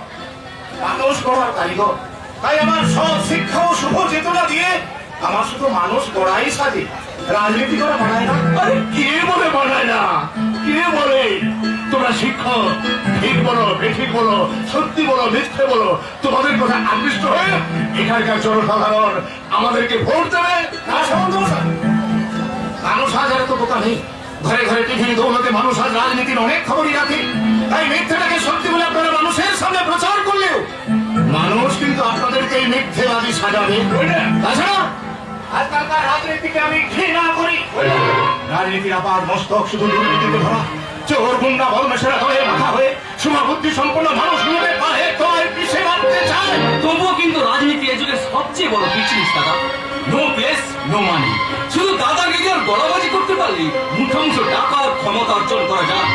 মানুষ গড়ার কারিগর, তাই আমার সব শিক্ষা ও শুভ চেতনা দিয়ে আমার শুধু মানুষ গড়াই সাজে, রাজনীতি করা মানায় না। আরে কে বলে বানায় না? কে বলে? তোমরা শিক্ষক, ঠিক বলো, বেঠিক বলো, সত্যি বলো, মিথ্যে বলো, তোমাদের কথা আকৃষ্ট হয়ে এখানকার জনসাধারণ আমাদেরকে ভোট দেবে। না সামন্ত মশাই, মানুষ আজ আর তো বোকা নেই। ঘরে ঘরে টিভির দৌলতে মানুষ আজ রাজনীতির অনেক খবরই রাখে, তাই মিথ্যেটাকে সত্যি বলে আপনারা মানুষের সামনে প্রচার করলেও মানুষ কিন্তু আপনাদেরকে এই মিথ্যেবাদী সাজাবে। তাছাড়া আজকালকার রাজনীতিকে আমি ঘৃণা করি। রাজনীতির আপাত মস্তক শুধু দুর্নীতিতে ভরা, চোর গুন্ডা বলমেশেরা হয়ে মাথা হয়ে সুমবুদ্ধি সম্পন্ন মানুষগুলোকে পায়ে তয় পিছিয়ে মারতে চায়। তবুও কিন্তু রাজনীতি এ যুগের সবচেয়ে বড় বিজনেস দাদা। No place no money. শুধু দাদাগিরি আর গলাবাজি করতে পারলে মুঠোমুঠো টাকা আর ক্ষমতা অর্জন করা যায়।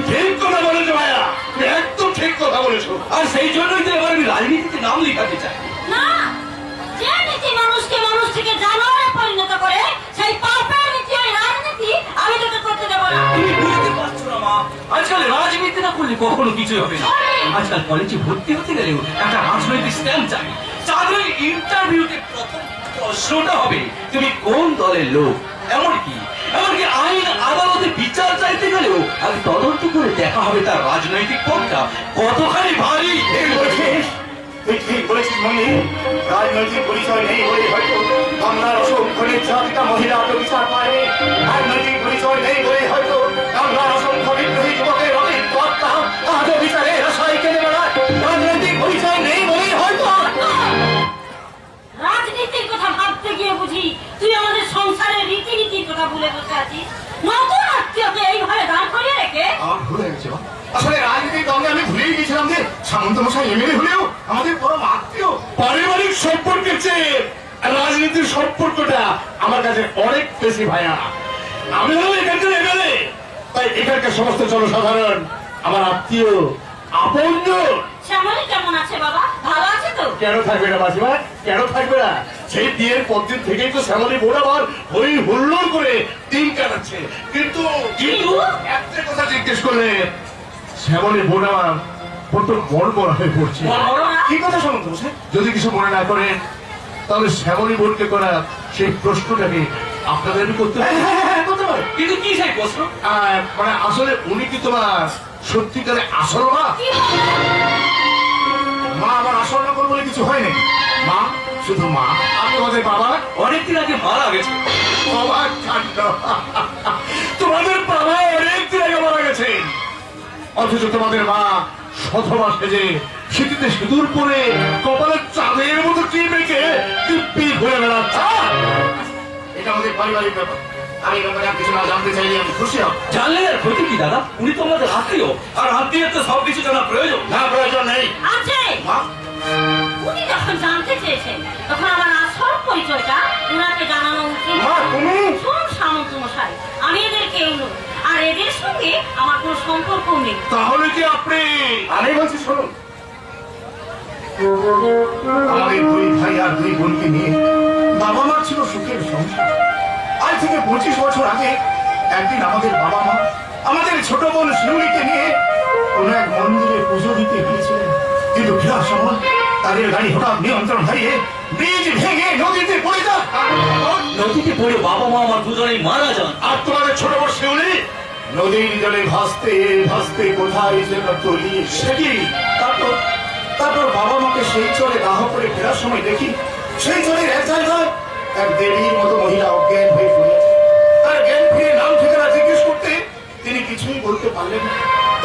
ঠিক কথা বলেছো ভাইয়া, তুমি একদম ঠিক কথা বলেছো। আর সেই জন্যই তো এবার আমি রাজনীতিতে নাম লিখাতে চাই। না, যে নীতি মানুষকে মানুষ থেকে জানোয়ারে পরিণত করে, সেই পাপের নীতি ওই রাজনীতি আমি তোকে করতে দেবো না। তুমি বুঝতে পারছো না মা, আজকাল রাজনীতি না করলে কখনো কিছুই হবে না। আজকাল কলেজে ভর্তি হতে গেলেও একটা রাজনৈতিক স্ট্যাম্প চাই। চাকরির ইন্টারভিউতে প্রথম প্রশ্নটা হবে তুমি কোন দলের লোক। এমনকি আইন আদালতে বিচার চাইতে গেলেও আগে তদন্ত করে দেখা হবে তার রাজনৈতিক পথটা কতখানি ভারী। তুই ঠিক বলেছিস মনি, রাজনৈতিক পরিচয় নেই বলে হয়তো বাংলার অসংখ্য নির্যাতিতা মহিলা বিচার পায়নি। রাজনৈতিক পরিচয় নেই বলে হয়তো বাংলার অসংখ্য বিদ্রোহী যুবকের অনেক কর্তা আজও বিচারে আশায় কেঁদে বেড়ায়। রাজনৈতিক পরিচয় নেই বলেই হয়তো রাজনীতির কথা ভাবতে গিয়ে বুঝি তুই আমাদের সংসারের রীতিনীতির কথা ভুলে বসে আছিস। নতুন আত্মীয়কে এইভাবে দাঁড় করিয়ে রেখে আমার ভুল হয়ে গেছে। আসলে রাজনীতির দলে আমি ভুলেই গেছিলাম যে সামন্ত মশাই এমএলএ হলেও আমাদের পরম আত্মীয়। পারিবারিক সম্পর্কের চেয়ে রাজনীতির সম্পর্কটা আমার কাছে অনেক বেশি ভাইয়া। আমি হলাম এখানকার এমএলএ, তাই এখানকার সমস্ত জনসাধারণ আমার আত্মীয়, আপনজন। শ্যামলী কেমন আছে বাবা? ভালো আছে তো? কেন থাকবে না মাসিমা, কেন থাকবে না? সেই বিয়ের পরদিন থেকেই তো শ্যামলী বোন আবার হই হুল্লোড় করে দিন কাটাচ্ছে। কিন্তু একটা কথা জিজ্ঞেস করলে শ্যামলী বোন আমার বড্ড বড় বড় হয়ে পড়ছে। কি কথা সামন্ত মশাই? যদি কিছু মনে না করেন তাহলে শ্যামলী বোনকে করা সেই প্রশ্নটাকে আপনাদের আমি করতে পারি। করতে পারে। কিন্তু কি সেই প্রশ্ন? মানে আসলে উনি কি তোমার সত্যিকারে আসল মা? মা আমার আসল নকল বলে কিছু হয় নাকি? মা শুধু মা। আর তোমাদের বাবা? অনেকদিন আগে মারা গেছে। অবাক কাণ্ড। তোমাদের বাবা অনেকদিন আগে মারা গেছেন, অথচ তোমাদের মা সধবা সেজে শীতিতে সিঁদুর পরে কপালের চাঁদের মতো কি মেখে দিব্যি ঘুরে বেড়াচ্ছে। এটা আমাদের পারিবারিক ব্যাপার। আমি ব্যাপারে আর কিছু না জানতে চাইলে আমি খুশি হব। জানলে আর ক্ষতি কি দাদা? উনি তো আমাদের আত্মীয়, আর আত্মীয়ের তো সবকিছু জানা প্রয়োজন। না, প্রয়োজন নেই। আছে। মা উনি যখন জানতে চেয়েছেন তখন আমার আসল পরিচয়টা ওনাকে জানানো উচিত। মা তুমি শুনুন সামন্ত মশাই, আমি এদের কেউ নই, আর এদের সঙ্গে আমার কোনো সম্পর্কও নেই। তাহলে কি আপনি? আমি বলছি শুনুন, আমাদের দুই ভাই আর দুই বোনকে নিয়ে বাবা মা ছিল সুখের সংসার। আজ থেকে 25 বছর আগে একদিন আমাদের বাবা মা আমাদের ছোট বোন শিউলিকে নিয়ে কোন এক মন্দিরে পুজো দিতে গিয়েছিলেন, কিন্তু ফেরার সময় তাদের গাড়ি হঠাৎ নিয়ন্ত্রণ হারিয়ে ব্রিজ ভেঙে নদীতে পড়ে যায়। নদীতে পড়ে বাবা মা আমার দুজনেই মারা যান। আর তোমাদের ছোট বড় শিউলি নদীর জলে ভাসতে ভাসতে কোথায় যেন তলিয়ে সে কি। তারপর তারপর বাবা মাকে সেই চলে দাহ করে ফেরার সময় দেখি সেই চলের এক জায়গায় এক দেবীর মতো মহিলা অজ্ঞান হয়ে পড়েছে। তার জ্ঞান ফিরে নাম ঠিকানা জিজ্ঞেস করতে তিনি কিছুই বলতে পারলেন না।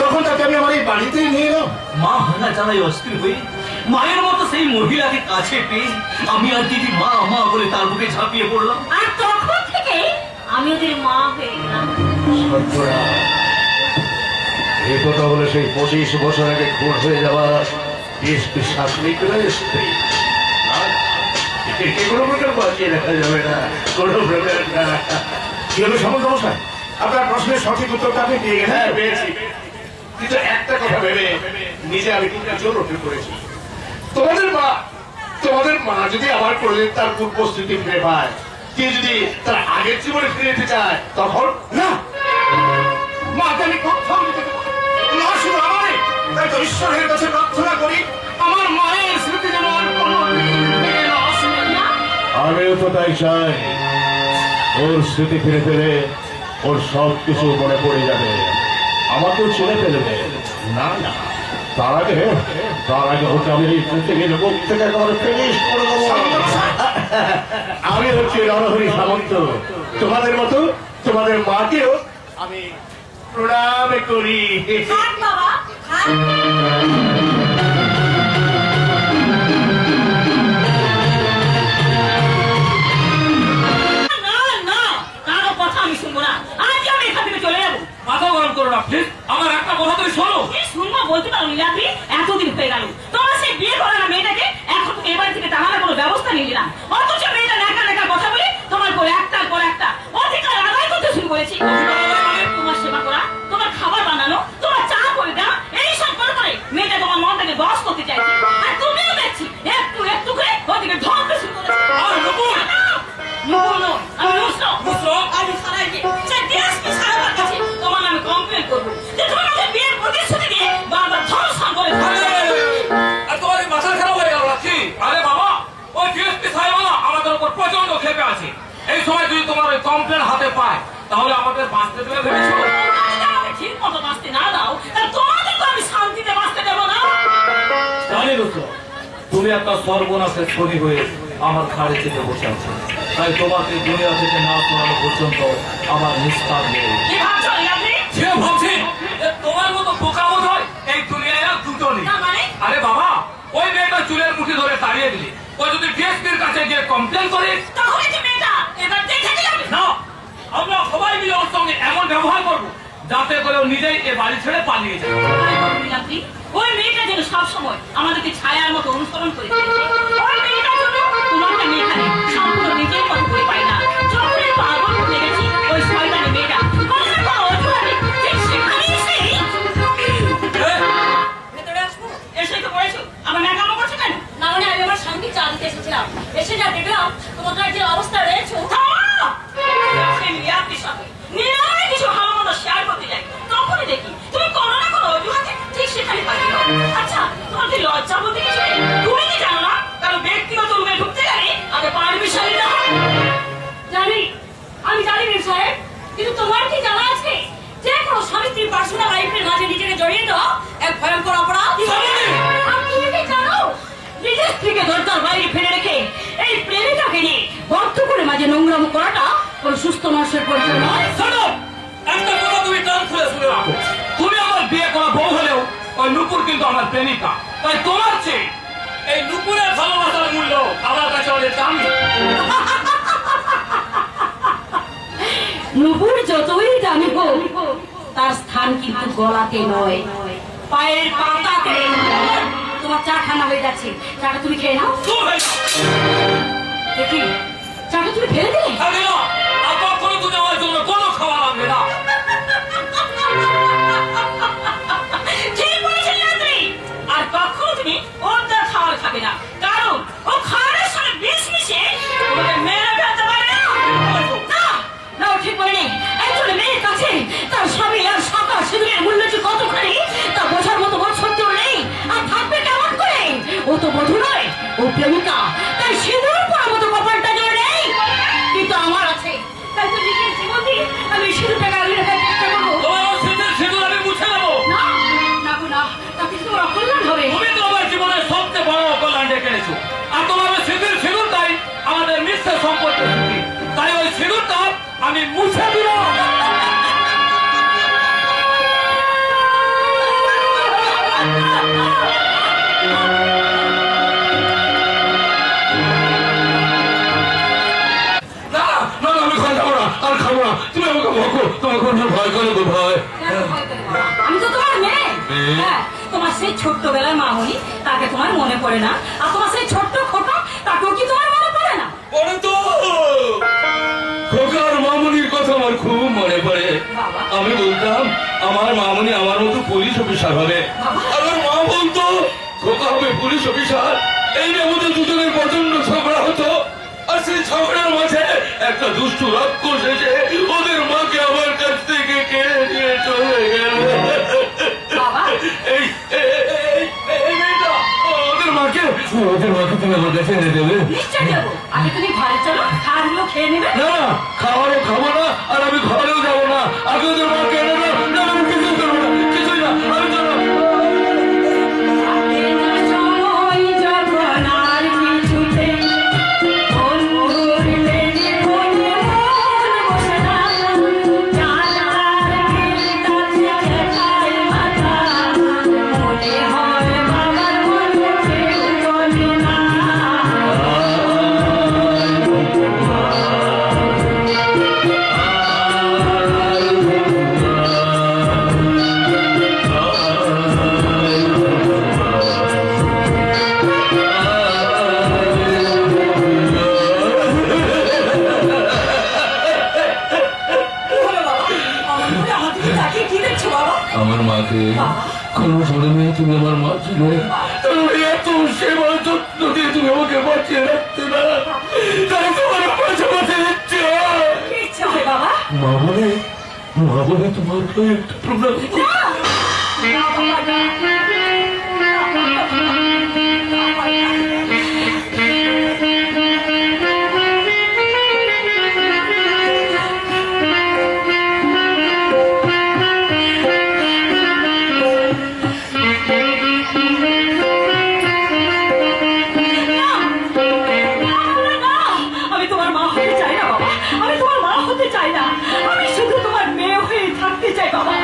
তখন তাকে আমি আমার এই বাড়িতেই নিয়ে এলাম। মা হানা জানাই অস্থির হয়ে মায়ের মতো সেই মহিলাকে কাছে পেয়ে আমি আর দিদি মা মা বলে তার বুকে ঝাঁপিয়ে পড়লাম। আর তখন থেকে আমি ওদের মা হয়ে গেলাম। এই কথা বলে সেই 25 বছর আগে খুন হয়ে যাওয়া ডিএসপি শাস্ত্রী করে স্ত্রী কোনো প্রকার বাঁচিয়ে রাখা যাবে না, কোনো প্রকার না। কি হলো সামন্ত মশাই, আপনার প্রশ্নের সঠিক উত্তরটা আপনি পেয়ে গেছেন? হ্যাঁ পেয়েছি, কিন্তু একটা কথা ভেবে নিজে আমি কিন্তু জোর উঠে পড়েছি। তোমাদের মা যদি আবার কোনদিন তার পূর্বস্থিতি ফিরে পায়, কে যদি তার আগের জীবনে ফিরে যেতে চায়, তখন না, মাকে আমি কোথাও নিতে দেবো না। না শুধু আমারে, তাই তো ঈশ্বরের কাছে প্রার্থনা করি আমার মায়ের স্মৃতি যেন আর কোনোদিন ফিরে না আসে। আমিও তো তাই চাই, ওর স্মৃতি ফিরে পেলে ওর সব কিছু মনে পড়ে যাবে, আমাকেও ছেড়ে ফেলবে। না না, তার আগে ওকে আমি এই পৃথিবীর বুক থেকে একেবারে ফিনিশ করে দেবো। আমি হচ্ছি নরহরি সামন্ত, তোমাদের মতো তোমাদের মাকেও আমি প্রণাম করি। থাক বাবা, থাক। না, না, কারো কথা আমি শুনবো না। আজ আমি এখান থেকে চলে যাবো। মাথা গরম করো না প্লিজ, আমার একটা কথা তুমি শোনো। কি শুনবো বলতে পারো নীলাদ্রি? এতদিন হয়ে গেল তোমার সেই বিয়ে করা না মেয়েটাকে এখন তুমি এবার থেকে টানার কোনো ব্যবস্থা নিলে না, অথচ মেয়েটা লেখা লেখা কথা বলে তোমার পর একটার পর একটা অধিকার আদায় করতে শুরু করেছি। তোমার সেবা করা, তোমার খাবার বানানো, তোমার চা করে দেওয়া, এইসব করে করে মেয়েটা তোমার মনটাকে বশ করতে চাইছে। আর তুমিও দেখছি একটু একটু করে ওদিকে ঢলতে শুরু করেছে। আর নুপুর! নুপুর নয়, আমি নুসরত। আমি সারাইকে সে ডিএসপি সাহেবের কাছে তোমার নামে কমপ্লেন করবো যে তুমি আমাদের বিয়ের প্রতিশ্রুতি দিয়ে বারবার ধর্ষণ করে আর তোমার এই মাথা খারাপ হয়ে গেল নাকি? আরে বাবা, ওই ডিএসপি সাহেব না আমাদের উপর প্রচন্ড ক্ষেপে আছে। এই সময় যদি তোমার ওই কমপ্লেন হাতে পায়, তাহলে আমাদের বাঁচতে দেবে ভেবেছো? ঠিক মতো বাঁচতে না দাও, তাহলে তোমাদের তো আমি শান্তিতে বাঁচতে দেবো না। জানি তো তুমি একটা সর্বনাশের ছবি হয়ে আমার ঘাড়ে চেপে বসে আছো, তাই তোমাকে দুনিয়া থেকে না শোনানো পর্যন্ত আমার নিস্তার নেই। কি ভাবছো নীলাদ্রি? যে ভাবছি যে তোমার মতো বোকা বোধ হয় এই দুনিয়ায় আর দুটো নেই। না মানে? আরে বাবা, ওই মেয়েটা চুলের মুঠি ধরে তাড়িয়ে দিলে, ও যদি ডিএসপির কাছে গিয়ে কমপ্লেন করে, তাহলে কি মেয়েটা এবার দেখে যাবে? না, আমরা সবাই মিলে ওর সঙ্গে এমন ব্যবহার করবো যাতে করে ও নিজেই এ বাড়ি ছেড়ে পালিয়ে যায়। নীলাদ্রি, ওই মেয়েটা যেন সবসময় আমাদেরকে ছায়ার মতো অনুসরণ করে চলেছে। ওই মেয়েটার জন্য তোমাকে আমি এখানে সম্পূর্ণ নিজের মতো করে পাই না। যখনই পাগল হয়ে গেছি ওই শয়তানি মেয়েটা কোনো না কোনো অজুহাতে ঠিক সেখানে ভেতরে আসবো। এসেই তো পড়েছো, আমার ন্যাকামো করছো কেন? না মানে আমি আমার স্বামীকে চা দিতে এসেছিলাম, এসে যা দেখলাম তোমাদের যে অবস্থা রয়েছে। নিরাময় কিছু ভালো মতো শেয়ার করতে যাই, তখনই দেখি তুমি কোনো না কোনো অজুহাতে ঠিক সেখানে পাঠিয়ে দাও। আচ্ছা, তোমার কি লজ্জা বলতে কিছু নেই? তুমি কি জানো না কারো ব্যক্তিগত রুমে ঢুকতে গেলে আগে পারমিশন নিতে হয়? জানি, আমি জানি মীর সাহেব, কিন্তু তোমার কি জানা আছে যে কোনো স্বামী স্ত্রীর পার্সোনাল লাইফের মাঝে নিজেকে জড়িয়ে দেওয়া এক ভয়ঙ্কর অপরাধ? আর তুমি কি জানো নিজের স্ত্রীকে দরজার বাইরে ফেলে রেখে এই প্রেমিকাকে নিয়ে বদ্ধ করে মাঝে নোংরামো করাটা কোনো সুস্থ মানুষের পরিচয় নয়? শোনো, একটা কথা তুমি কান খুলে শুনে রাখো, তুমি আমার বিয়ে করা বউ হলেও ওই নুপুর কিন্তু আমার প্রেমিকা, তাই তোমার চেয়ে এই নুপুরের ভালোবাসার মূল্য আমার কাছে অনেক দামি। নুপুর যতই দামি হোক, তার স্থান কিন্তু গলাতে নয়, পায়ের পাতাতে। তোমার চা ঠান্ডা হয়ে যাচ্ছে, চাটা তুমি খেয়ে নাও। চুপ হয়ে যাও। দেখি, চাটা তুমি ফেলে দিলে? আরে না, আর কখনো তুমি আমার জন্য কোনো খাবার আনবে না। ঠিক বলেছো নীলাদ্রি, আর কখনো তুমি ওর দেওয়া খাবার খাবে না, কারণ ও খাবারের সঙ্গে বিষ মিশিয়ে তোমাকে মেরে ফেলতে পারে। না, না, ও ঠিক বলেনি। একজন মেয়ের কাছে তার স্বামী আর সাকা সিঁদুরের মূল্য যে কতখানি তা বোঝার মতো বোধ সত্যি ওর নেই, আর থাকবে কেমন করে? ও তো বধূ নয়, প্রেমিকা, তাই সিঁদুর পরার মতো কপালটা জোর নেই, কিন্তু আমার আছে। তাই তো নিজের জীবন দিয়ে আমি সিঁদুরটাকে আগলে রাখার চেষ্টা করবো। তোমার সিঁদুর সিঁদুর আমি মুছে নেবো। না না গো না, তাতে তো অকল্যাণ হবে। তুমি তো আমার জীবনের সবচেয়ে বড় অকল্যাণ ডেকে এনেছো, আর তোমার ওই সিঁদুরটাই আমাদের মিথ্যা সম্পর্কের সৃষ্টি। তাই ওই সিঁদুরটা আমি মুছে দিব। না না না, আমি খাবো না, আর খাবো না। তুমি আমাকে বকো, তোমাকে ভয় করে গো, ভয়। আমি তো তোমার মেয়ে। হ্যাঁ, তোমার সেই ছোট্টবেলার মামনি, তাকে তোমার মনে পড়ে না? আর তোমার সেই ছোট্ট খোকা, তাকেও কি তোমার মনে পড়ে না? পরে তো খোকার মামুনির কথা আমার খুব মনে পড়ে। বাবা। আমি বলতাম আমার মামুনি আমার মতো পুলিশ অফিসার হবে, আর ওর মা বলতো খোকা হবে পুলিশ অফিসার। এই নিয়ে আমাদের দুজনের প্রচন্ড ঝগড়া হতো, আর সেই ঝগড়ার মাঝে একটা দুষ্টু রাক্ষস এসে ওদের মাকে আমার কাছ থেকে কেড়ে নিয়ে চলে গেল। বাবা। এই মেয়েটা ওদের মাকে তুমি আমার কাছে এনে দেবে? নিশ্চয় দেবো। আগে তুমি ঘরে চলো, খাবারগুলো খেয়ে নেবে। না না, খাবারও খাবো না, আর আমি ঘরেও যাবো না। আগে ওদের মাকে এনে দাও। না, আমি কিছুই করবো না, কিছুই না, আমি চলো। আগে না সময় যখন আর কিছুতে বন্ধুর লেগে মনে মন বসে না, জানালার গিলটাতে ঠেকায় মাথা, মনে হয় বাবার মনে কেউ চলে না। আমার মাকে কোনো ছোট মেয়ে, তুমি আমার মা ছিলে, এত সেবা যত্ন দিয়ে তুমি আমাকে বাঁচিয়ে রাখতে না, তাই তোমার মাঝে মাঝে ইচ্ছে হয়। কি ইচ্ছে হয় বাবা? মা বলে তোমার একটা প্রোগ্রাম। আমি তোমার মা হতে চাই না বাবা, আমি তোমার মা হতে চাই না। আমি শুধু তোমার মেয়ে হয়ে থাকতে চাই বাবা,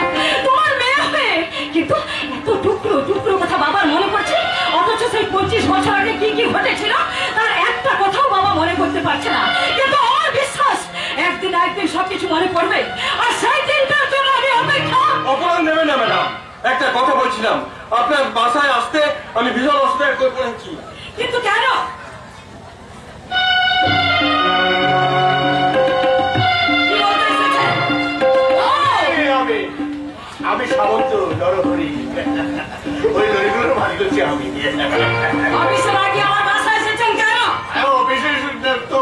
তোমার মেয়ে হয়ে। কিন্তু এত টুকরো টুকরো কথা বাবার মনে পড়ছে, অথচ সেই 25 বছর আগে কি কি ঘটেছিল তার একটা কথাও বাবা মনে করতে পারছে না। কিন্তু আমার বিশ্বাস একদিন একদিন সবকিছু মনে পড়বে, আর সেই দিনটার জন্য আমি অপেক্ষা। অপরাধ নেবেন না ম্যাডাম, একটা কথা বলছিলাম, আপনার বাসায় আসতে আমি ভীষণ অসুবিধায় করে পড়েছি। কিন্তু কেন? কি বলতে এসেছেন? আমি সামন্ত নরহরি, ওই নদীগুলোর মালিক হচ্ছে আমি। অফিসের আগে আমার বাসায় এসেছেন কেন? তো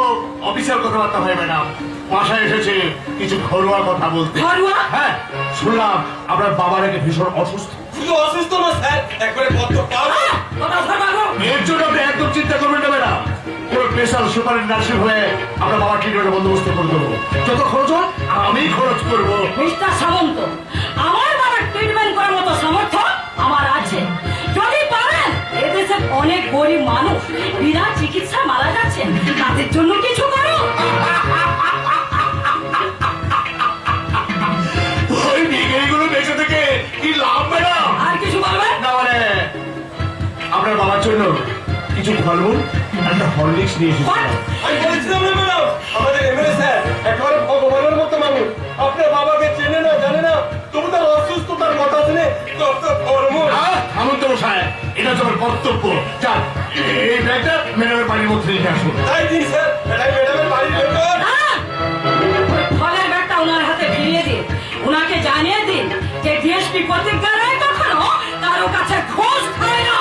অফিসের কথাবার্তা হয় ম্যাডাম, বাসায় এসেছে কিছু ঘরোয়া কথা বলতে। ঘরোয়া? হ্যাঁ, শুনলাম আপনার বাবা নাকি ভীষণ অসুস্থ। শুধু অসুস্থ না স্যার, একবারে কত পাওয়া। কথা ধরবাগো। এর জন্য আপনি একদম চিন্তা করবেন না ম্যাডাম, পুরো স্পেশাল সুপারের নার্সিং হয়ে আমরা বাবার ট্রিটমেন্টের বন্দোবস্ত করে দেবো। যত খরচ হয় আমি খরচ করবো। মিস্টার সামন্ত, আমার বাবার ট্রিটমেন্ট করার মতো সামর্থ্য আমার আছে। যদি পারেন, এদেশের অনেক গরিব মানুষ বিনা চিকিৎসা মারা যাচ্ছেন, তাদের জন্য কিছু করুন। ওই ডিগ্রিগুলো বেঁচে থেকে কি লাভ ম্যাডাম? আর কিছু বলবেন? না মানে আপনার বাবার জন্য কিছু ফলমূল আর একটা হরলিক্স নিয়ে এসেছি। আমি বলেছিলাম না ম্যাডাম, আমাদের এমএলএ স্যার একেবারে ভগবানের মতো মানুষ। আপনার বাবাকে চেনে না জানে না, তবু তার অসুস্থতার কথা শুনে কত ফরমুল। সামন্ত মশাই, এটা তোমার কর্তব্য। যান, এই ব্যাগটা ম্যাডামের বাড়ির মধ্যে রেখে আসুন। তাই দিন স্যার, ম্যাডামের বাড়ির ভেতর। না, ওই ফলের ব্যাগটা ওনার হাতে ফিরিয়ে দিন। ওনাকে জানিয়ে দিন যে ডিএসপি প্রতিজ্ঞা নেয় কখনো কারো কাছে ঘুষ খায় না।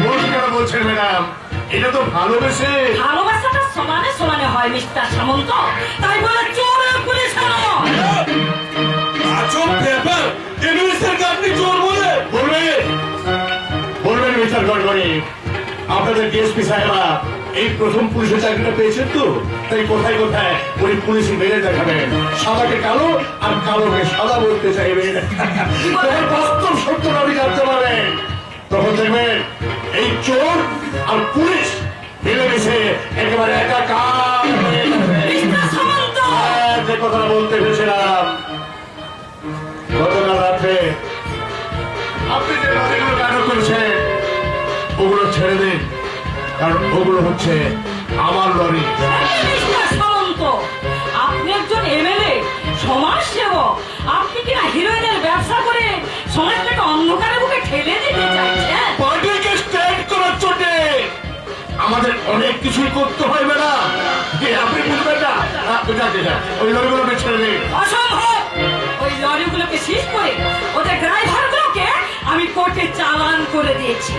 ঘুষ কেন বলছেন ম্যাডাম? এটা তো ভালোবেসে। ভালোবাসাটা সমানে সমানে হয় মিস্টার সামন্ত, তাই বলে চোরের পুলিশ নয়। আজব ব্যাপার, এমএলএ স্যারকে আপনি চোর বলে? বলবেন মিস্টার গড়গড়ি, আপনাদের ডিএসপি সাহেবা এই প্রথম পুলিশের চাকরিটা পেয়েছেন তো, তাই কোথায় কোথায় উনি পুলিশি মেরে দেখাবেন, সাদাকে কালো আর কালোকে সাদা বলতে চাইবেন। তখন বাস্তব সত্যটা আপনি জানতে পারেন। তখন দেখবেন এই চোর আর পুলিশ মিলেমিশে একেবারে একাকার হয়ে গেছে। মিস্টার সামন্ত! যে কথাটা বলতে ভেবেছিলাম, গতকাল রাত্রে আপনি যে লরিগুলো আটক করেছেন ওগুলো ছেড়ে দিন, কারণ ওগুলো হচ্ছে আমার লরি। মিস্টার সামন্ত, আপনি একজন এমএলএ, সমাজ সেবক, আপনি কিনা হিরোইনের ব্যবসা করে সমাজটাকে অন্ধকারের বুকে ঠেলে দিতে চাইছেন? পার্টিকে স্ট্যান্ড করার চোটে আমাদের অনেক কিছুই করতে হয় ম্যাডাম, আপনি বুঝবেন না। ওই লরিগুলো ছেড়ে দিন। অসম্ভব! ওই লরিগুলোকে সিজ করে ওদের ড্রাইভারগুলোকে আমি কোর্টে চালান করে দিয়েছি।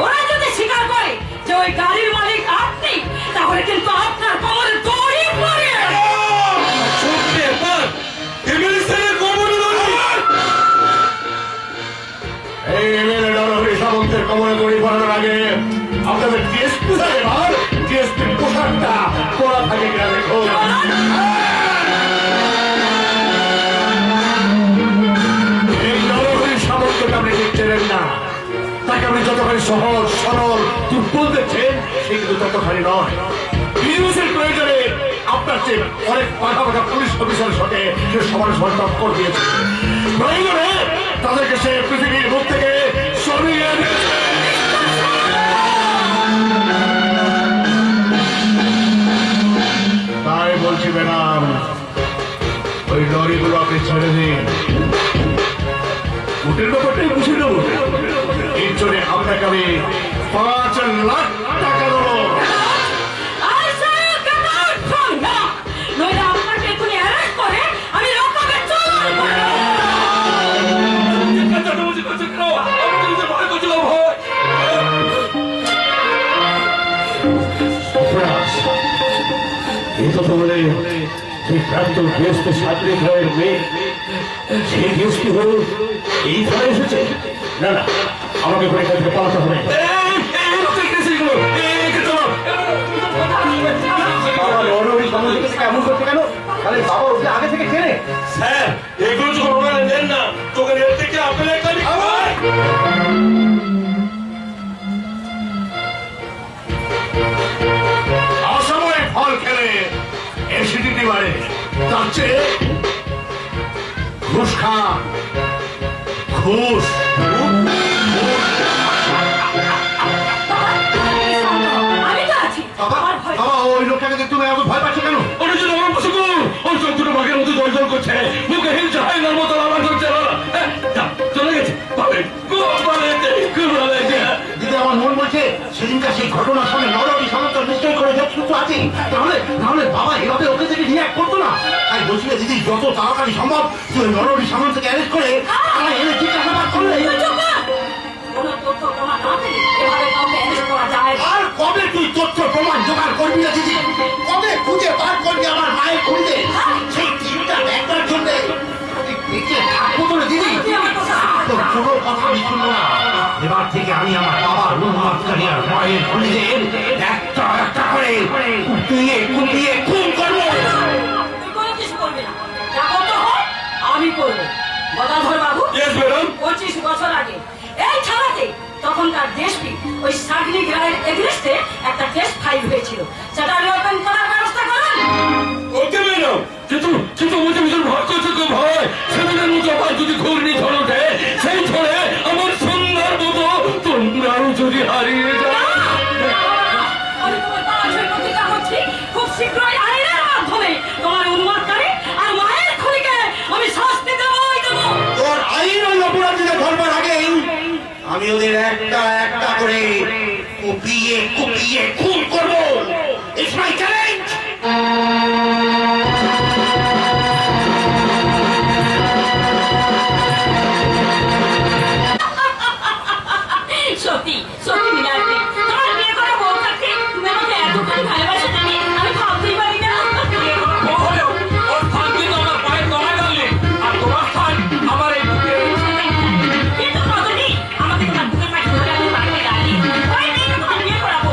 ওরা যদি স্বীকার করে যে ওই গাড়ির মালিক আপনি, তাহলে কিন্তু আপনার কোমরে দড়ি পড়ে। এই এমএলএ নরহরি সামন্তের কমরে দড়ি পড়ানোর আগে আপনাদের ডিএসপি সাহেব আর ডিএসপির পোশাকটা পরা থাকে কিনা দেখুন। এই নরহরি সামন্তকে আপনি দেখছিলেন না, তাকে আপনি যতখানি সহজ সরল দুর্বল দেখছেন সে কিন্তু ততখানি নয়। বিজনেসের প্রয়োজনে আপনার যে অনেক পাখা পাখা পুলিশ অফিসারের সাথে সে সমান সমান টক্কর দিয়েছে, প্রয়োজনে তাদেরকে সে পৃথিবীর মুখ থেকে সরিয়ে দিয়েছে। তাই বলছি ম্যাডাম, ওই লরিগুলো আপনি ছেড়ে দিন। উটের ব্যাপারটাই বুঝে নেব। এর জন্য আপনাকে আমি 5 লাখ টাকা দেবো। I say get out from here! নইলে আপনাকে এখনই অ্যারেস্ট করে আমি লোকালে চালান করব। এই কথা বলে যে প্রাক্তন ডিএসপি সাগরিক রায়ের মেয়ে, সেই ডিএসপি হয়ে এই ধারে এসেছে। না না, আমাকে করে এখান থেকে পালাতে হবে। এমন করতে কেন? তাহলে বাবা ওকে আগে থেকে চেনে। স্যার, এগুলো যখন ওনারা নেন না, তোকে রেল থেকে আপেল একটা অসময়ে ফল খেলে অ্যাসিডিটি বাড়ে, তার চেয়ে ঘুষ খা। ঘুষ আমি তো আছি। আমার ভয় বাবা ওই লোকটাকে দেখতে তুমি এত ভয় পাচ্ছ কেন? ওর জন্য আমার পাশে করুন। ওর চোখ দুটো বাঘের মতো জল করছে, মুখে হিংসা হাইনার মতো আবার করছে। চলে গেছে দিদি আমার মন বলছে সেদিনকার সেই ঘটনার সঙ্গে নরহরি সামন্ত নিশ্চয় করে যুক্ত আছে। তাহলে তাহলে বাবা এভাবে ওকে থেকে রিয়াক্ট করতো না। তাই বলছি যে দিদি যত তাড়াতাড়ি সম্ভব তুই নরহরি সামন্তকে অ্যারেস্ট করে আমায় এনে জিজ্ঞাসাবাদ করলে। কোনো তথ্য প্রমাণ না পেলে এভাবে কাউকে অ্যারেস্ট করা যায় না। আর কবে তুই তথ্য প্রমাণ জোগাড় করবি না দিদি? কবে খুঁজে বার করবি আমার মায়ের খুঁজে সেই তিনটা একটার জন্য বেঁচে থাকবো তো দিদি? তোর কোনো কথা আমি শুনবো না। এবার থেকে আমি আমার বাবার উন্মাদকারী আর মায়ের খুঁজে একটা একটা করে কুপিয়ে কুপিয়ে খুন করবো। তুই কোনো কিছু করবি না, যা করতে হয় আমি করবো। গদাধর বাবু, Yes, madam. 25 বছর আগে এই থানাতে তখনকার দেশটি ওই সাগরিক রায়ের এগেইনস্টে একটা কেস ফাইল হয়েছিল, সেটা রিওপেন করার ব্যবস্থা করুন। Okay madam. কিন্তু মুঝে ভীষণ ভয় করছে তো ভয়। সেদিনের মতো আবার যদি ঘূর্ণি ঝড় ওঠে, সেই ঝড়ে আমার সন্ধ্যার মতো তোমরাও যদি হারিয়ে যাও। আমি তোমার তাড়াতাড়ি প্রতিজ্ঞা করছি, খুব শীঘ্রই আইনের মাধ্যমে তোমার উন্মাদকারী আর মায়ের খুনিকে আমি শাস্তি দেবই দেবো। তোর আইন ওই অপরাধীদের ধরবার আগে আমি ওদের একটা একটা করে কুপিয়ে কুপিয়ে খুন করবো। It's my challenge. সত্যি সত্যি মিনারটি, তোমার বিয়ে করা বউ থাকতে তুমি আমাকে এতখানি ভালোবাসো তুমি আমি ভাবতেই পারি না। ওর স্থান কিন্তু আমার পায়ের তলায় দাঁড়িয়ে, আর তোমার স্থান আমার এই বুকে। কিন্তু কতদিন আমাকে তোমার বুকের পাশে ধরে আমি বাড়িতে দাঁড়িয়ে ওই দিন তোমার বিয়ে করা বউ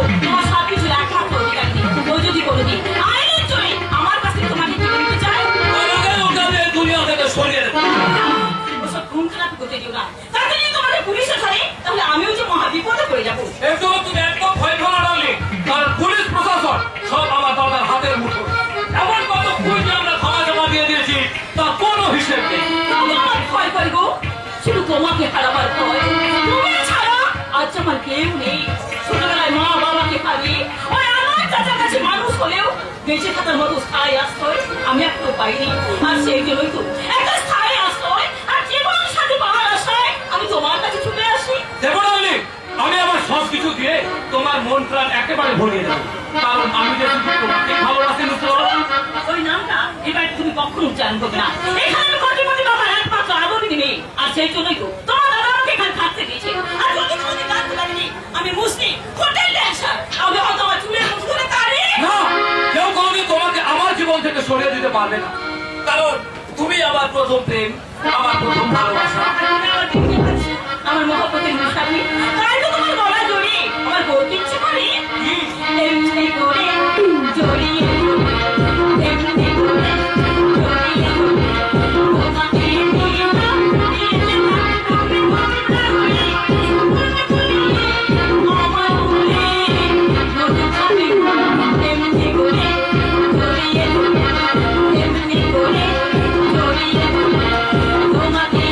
আমাকে হারাবার ভয়। তুমি ছাড়া আজ আমার কেউ নেই। ছোটবেলায় মা বাবাকে হারিয়ে ওই আমার চাচার কাছে মানুষ হলেও বেঁচে থাকার মতো স্থায়ী আশ্রয় আমি একটু পাইনি। আর সেই জন্যই তো একটা স্থায়ী আশ্রয় আর জীবন সাথে পাওয়ার আশায় আমি তোমার কাছে ছুটে আসি। দেখো ডার্লিং, আমি আমার সব কিছু দিয়ে তোমার মন প্রাণ একেবারে ভরিয়ে দেবো, কারণ আমি যে শুধু তোমাকে ভালোবাসি নুসরত। ওই নামটা এবার তুমি কখনো উচ্চারণ করবে না। এখানে আমি কোটিপতি বাবার একমাত্র আদরিনী মেয়ে, আর সেই জন্যই তো তোমার দাদা আমাকে এখানে থাকতে দিয়েছে। আর যদি কোনোদিন জানতে পারিনি আমি মুসলিম হোটেল ড্যান্সার, আমি হয়তো আমার চুলের মুখ ধরে দাঁড়িয়ে না, কেউ কোনোদিন তোমাকে আমার জীবন থেকে সরিয়ে দিতে পারবে না, কারণ তুমি আমার প্রথম প্রেম, আমার প্রথম ভালোবাসা। আমার মহব্বতের নিশানি, তাই তো তোমার গলা জড়িয়ে আমার বলতে ইচ্ছে করে এমনি করে জড়িয়ে এমনি করে জড়িয়ে তোমাকে নিয়ে আমার ভুলে নতুন ছবি এমনি করে জড়িয়ে এমনি করে জড়িয়ে তোমাকে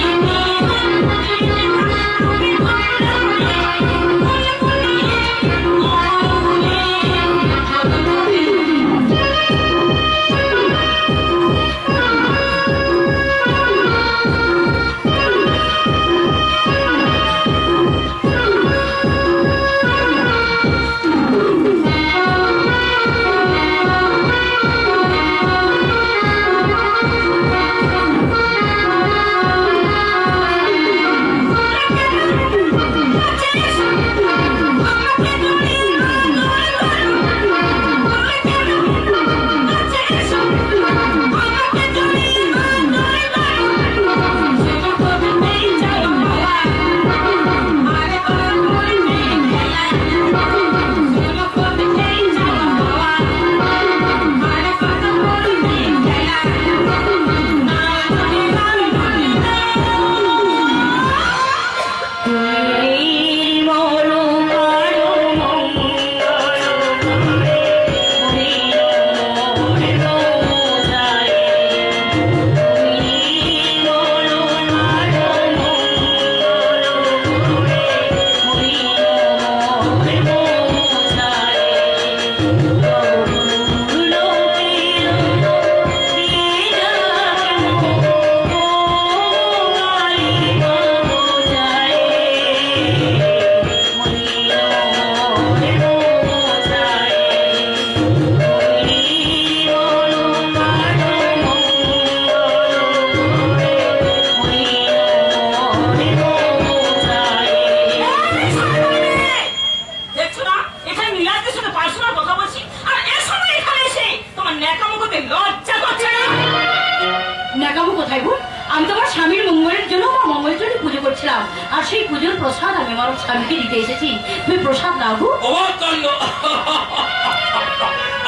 আমি তোমার স্বামীর মঙ্গলের জন্য আমার মঙ্গলের জন্য পুজো করছিলাম, আর সেই পুজোর প্রসাদ আমি আমার স্বামীকে দিতে এসেছি। তুমি প্রসাদ দাও গো। অবাক কাণ্ড!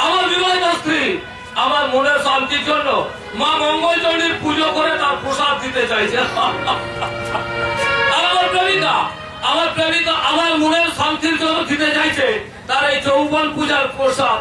আমার বিবাহিত স্ত্রী আমার মনের শান্তির জন্য মা মঙ্গলচণ্ডীর পুজো করে তার প্রসাদ দিতে চাইছে। আর আমার প্রেমিকা আমার মনের শান্তির জন্য দিতে চাইছে তার এই যৌবন পূজার প্রসাদ।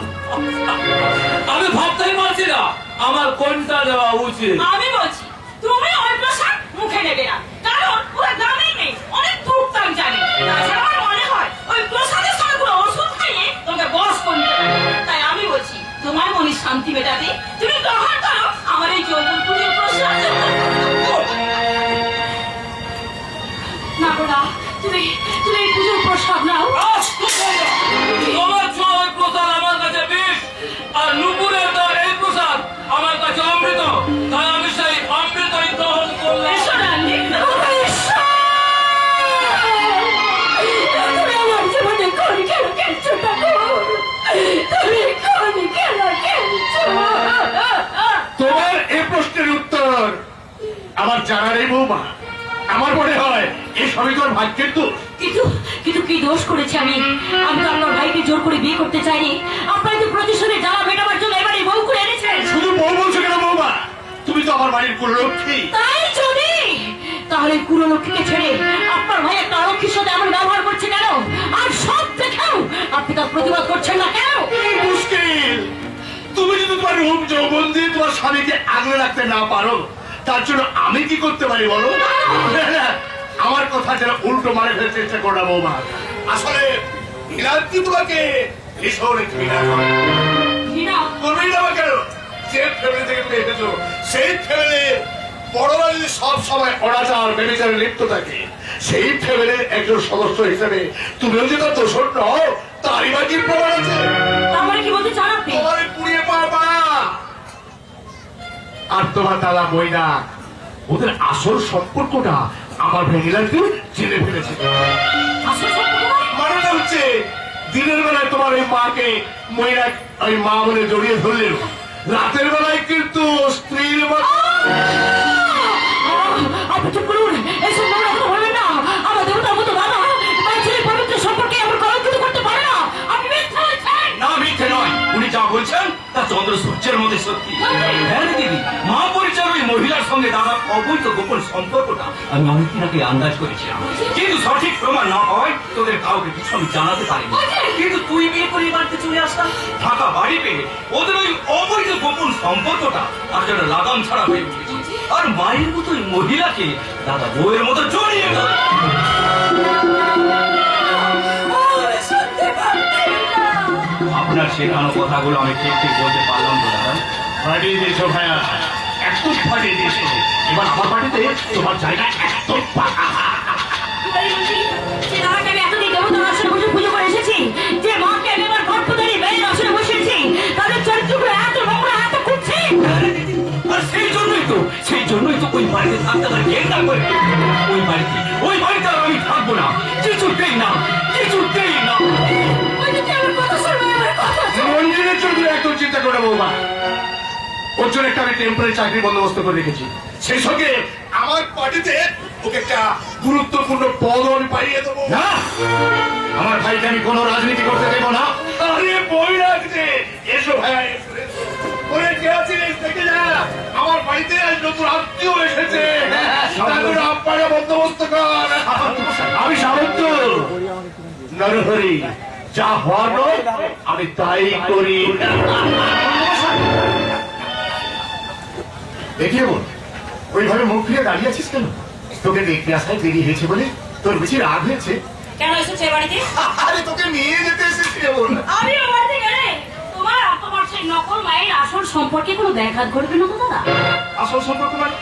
আমি ভাবতেই পারছি না আমার কোনটা দেওয়া উচিত। আমি বলছি তুমি ওই প্রসাদ মুখে নেবে না, কারণ ওরা গ্রামেই নেই, অনেক টুকটাক জানে। তাছাড়া আমার মনে হয় ওই প্রসাদের সঙ্গে কোনো ওষুধ খাইয়ে তোমাকে বস করতে পারে। তাই আমি বলছি তোমার মনের শান্তি মেটাতে তুমি গ্রহণ করো আমার এই যৌবন পূজার প্রসাদ। না গো না, তুমি তুমি এই পুজোর প্রসাদ নাও। তোমার ছোঁয়া ওই প্রসাদ আমার কাছে বিষ, আর নুপুরের দেওয়া এই প্রসাদ আমার কাছে অমৃত। তাই আমি সেই অমৃতই গ্রহণ করলাম। এসো ডার্লিং, এসো। তুমি আমার জীবনে কোন কেন খেলছো ঠাকুর? তুমি কোন কেন খেলছো? তোমার এই প্রশ্নের উত্তর আমার জানা নেই বৌমা। আমার মনে হয় এই সবই তোর ভাগ্যের দোষ। কিন্তু কিন্তু কি দোষ করেছি আমি? আমি তো আপনার ভাইকে জোর করে বিয়ে করতে চাইনি। আপনার তো প্রতিশোধে জ্বালা মেটাবার জন্য এবারে বউ করে এনেছেন। শুধু বউ বলছো কেন বৌমা? তুমি তো আমার বাড়ির কোন লক্ষ্মী। তাই যদি তাহলে পুরো লক্ষ্মীকে ছেড়ে আপনার ভাই একটা অলক্ষীর সাথে এমন ব্যবহার করছে কেন? আর সব দেখেও আপনি তার প্রতিবাদ করছেন না কেন? এই মুশকিল। তুমি যদি তোমার রূপ যৌবন দিয়ে তোমার স্বামীকে আগলে রাখতে না পারো, তার জন্য আমি কি করতে পারি বলো? আমার কথা যেন উল্টো মানে ফেলতে চেষ্টা করো না বৌমা। আসলে নীলাদ্রি তোমাকে ভীষণ ঘৃণা করে। ঘৃণা? করবেই না কেন? যে ফ্যামিলি থেকে তুমি এসেছো সেই ফ্যামিলির বড়রা যদি সব সময় অনাচার বেবিচারে লিপ্ত থাকে, সেই ফ্যামিলির একজন সদস্য হিসেবে তুমিও যে তার দোষর নও তারই বা কি প্রমাণ আছে? আমার কি বলতে চান আপনি? তোমার পুড়িয়ে পাবা। আর তোমার দাদা বইনা ওদের আসল সম্পর্কটা আমার ভেঙিলাকে জেনে ফেলেছে। আসল সম্পর্ক নয়? মানেটা হচ্ছে দিনের বেলায় তোমার ওই মাকে মহিলা ওই মা বলে জড়িয়ে ধরলেও রাতের বেলায় কিন্তু স্ত্রীর মতো। আপনি চুপ করুন, এসব নোংরা কথা বলবেন না। আমার দেবতার মতো দাদা তার ছেলে পবিত্র সম্পর্কে এমন কলঙ্কিত করতে পারে না। আপনি মিথ্যা বলছেন। না, মিথ্যে নয়। উনি যা বলছেন তা চন্দ্র সূর্যের মধ্যে সত্যি। হ্যাঁ রে দিদি, মা পরিচয় ওই মহিলার সঙ্গে দাদার অবৈধ গোপন সম্পর্কটা আমি অনেকদিন আগে আন্দাজ করেছিলাম, কিন্তু সঠিক প্রমাণ না হয় তোদের কাউকে কিছু আমি জানাতে পারিনি। কিন্তু তুই বিয়ে করে এই বাড়িতে চলে আসলাম, ফাঁকা বাড়ি পেয়ে ওদের ওই অবৈধ গোপন সম্পর্কটা আর যেন লাগাম ছাড়া হয়ে উঠেছে। আর মায়ের মতো ওই মহিলাকে দাদা বউয়ের মতো জড়িয়ে ধরে। আপনার শেখানো কথাগুলো আমি ঠিক ঠিক বলতে পারলাম তো দাদা। ফাটিয়ে দিয়েছো ভাইয়া, একদম ফাটিয়ে দিয়েছো। এবার আমার বাড়িতে তোমার জায়গা একদম পাকা। যে দাদাকে আমি এতদিন দেবতার আসনে বসে পুজো করে এসেছি, যে মাকে আমি আমার গর্ভধারী মেয়ের আসনে বসিয়েছি, তাদের চরিত্রগুলো এত নোংরা, এত কুৎসি। আর সেই জন্যই তো ওই বাড়িতে থাকতে আমার ঘেন্না করে। ওই বাড়িতে আর আমি থাকবো না, কিছুতেই না, কিছুতেই না। ওই যে আমার কথা শুনবে, আমার কথা শুনবে। মন্দিরের জন্য একদম চিন্তা করে বৌমা, ওর জন্য একটা আমি টেম্পোরারি চাকরি বন্দোবস্ত করে রেখেছি। সেই সঙ্গে আমার পার্টিতে ওকে একটা গুরুত্বপূর্ণ পদ আমি পাইয়ে দেবো। না, আমার ভাইকে আমি কোনো রাজনীতি করতে দেবো না। আরে বই রাখছে, এসো ভাইয়া এসো, এসো। ওরে কে আছিস দেখে যা, আমার বাড়িতে আজ নতুন আত্মীয় এসেছে, তাদের আপ্যায়ন বন্দোবস্ত কর। আমি সামন্ত নরহরি, যা হওয়ার নয় আমি তাই করি। দেখিয়ে বল, ওইভাবে মুখ ফিরে দাঁড়িয়ে আছিস কেন? তোকে দেখতে আসায় দেরি হয়েছে বলে তোর বেশি রাগ হয়েছে? কেন এসেছে এ বাড়িতে? আরে তোকে নিয়ে যেতে এসেছি বল। আমি ও বাড়িতে গেলে তোমার আর তোমার সেই নকল মায়ের আসল সম্পর্কে কোনো ব্যাঘাত ঘটবে না তো দাদা? আসল সম্পর্ক মানে?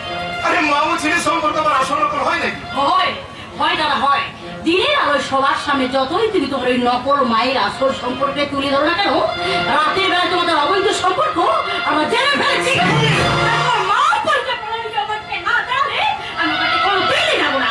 আরে মা ও ছেলের সম্পর্ক আমার আসল নকল হয় নাকি? হয়, হয় দাদা হয়। দিনের আলোয় সবার সামনে যতই তুমি তোমার ওই নকল মায়ের আসল সম্পর্কে তুলে ধরো না কেন, রাতের বেলা তোমাদের অবৈধ সম্পর্ক আমরা জেনে ফেলেছি। আমার মা পরিচয় প্রমাণ আমাকে না জানালে আমি বাড়িতে কোনো দিনই যাবো না।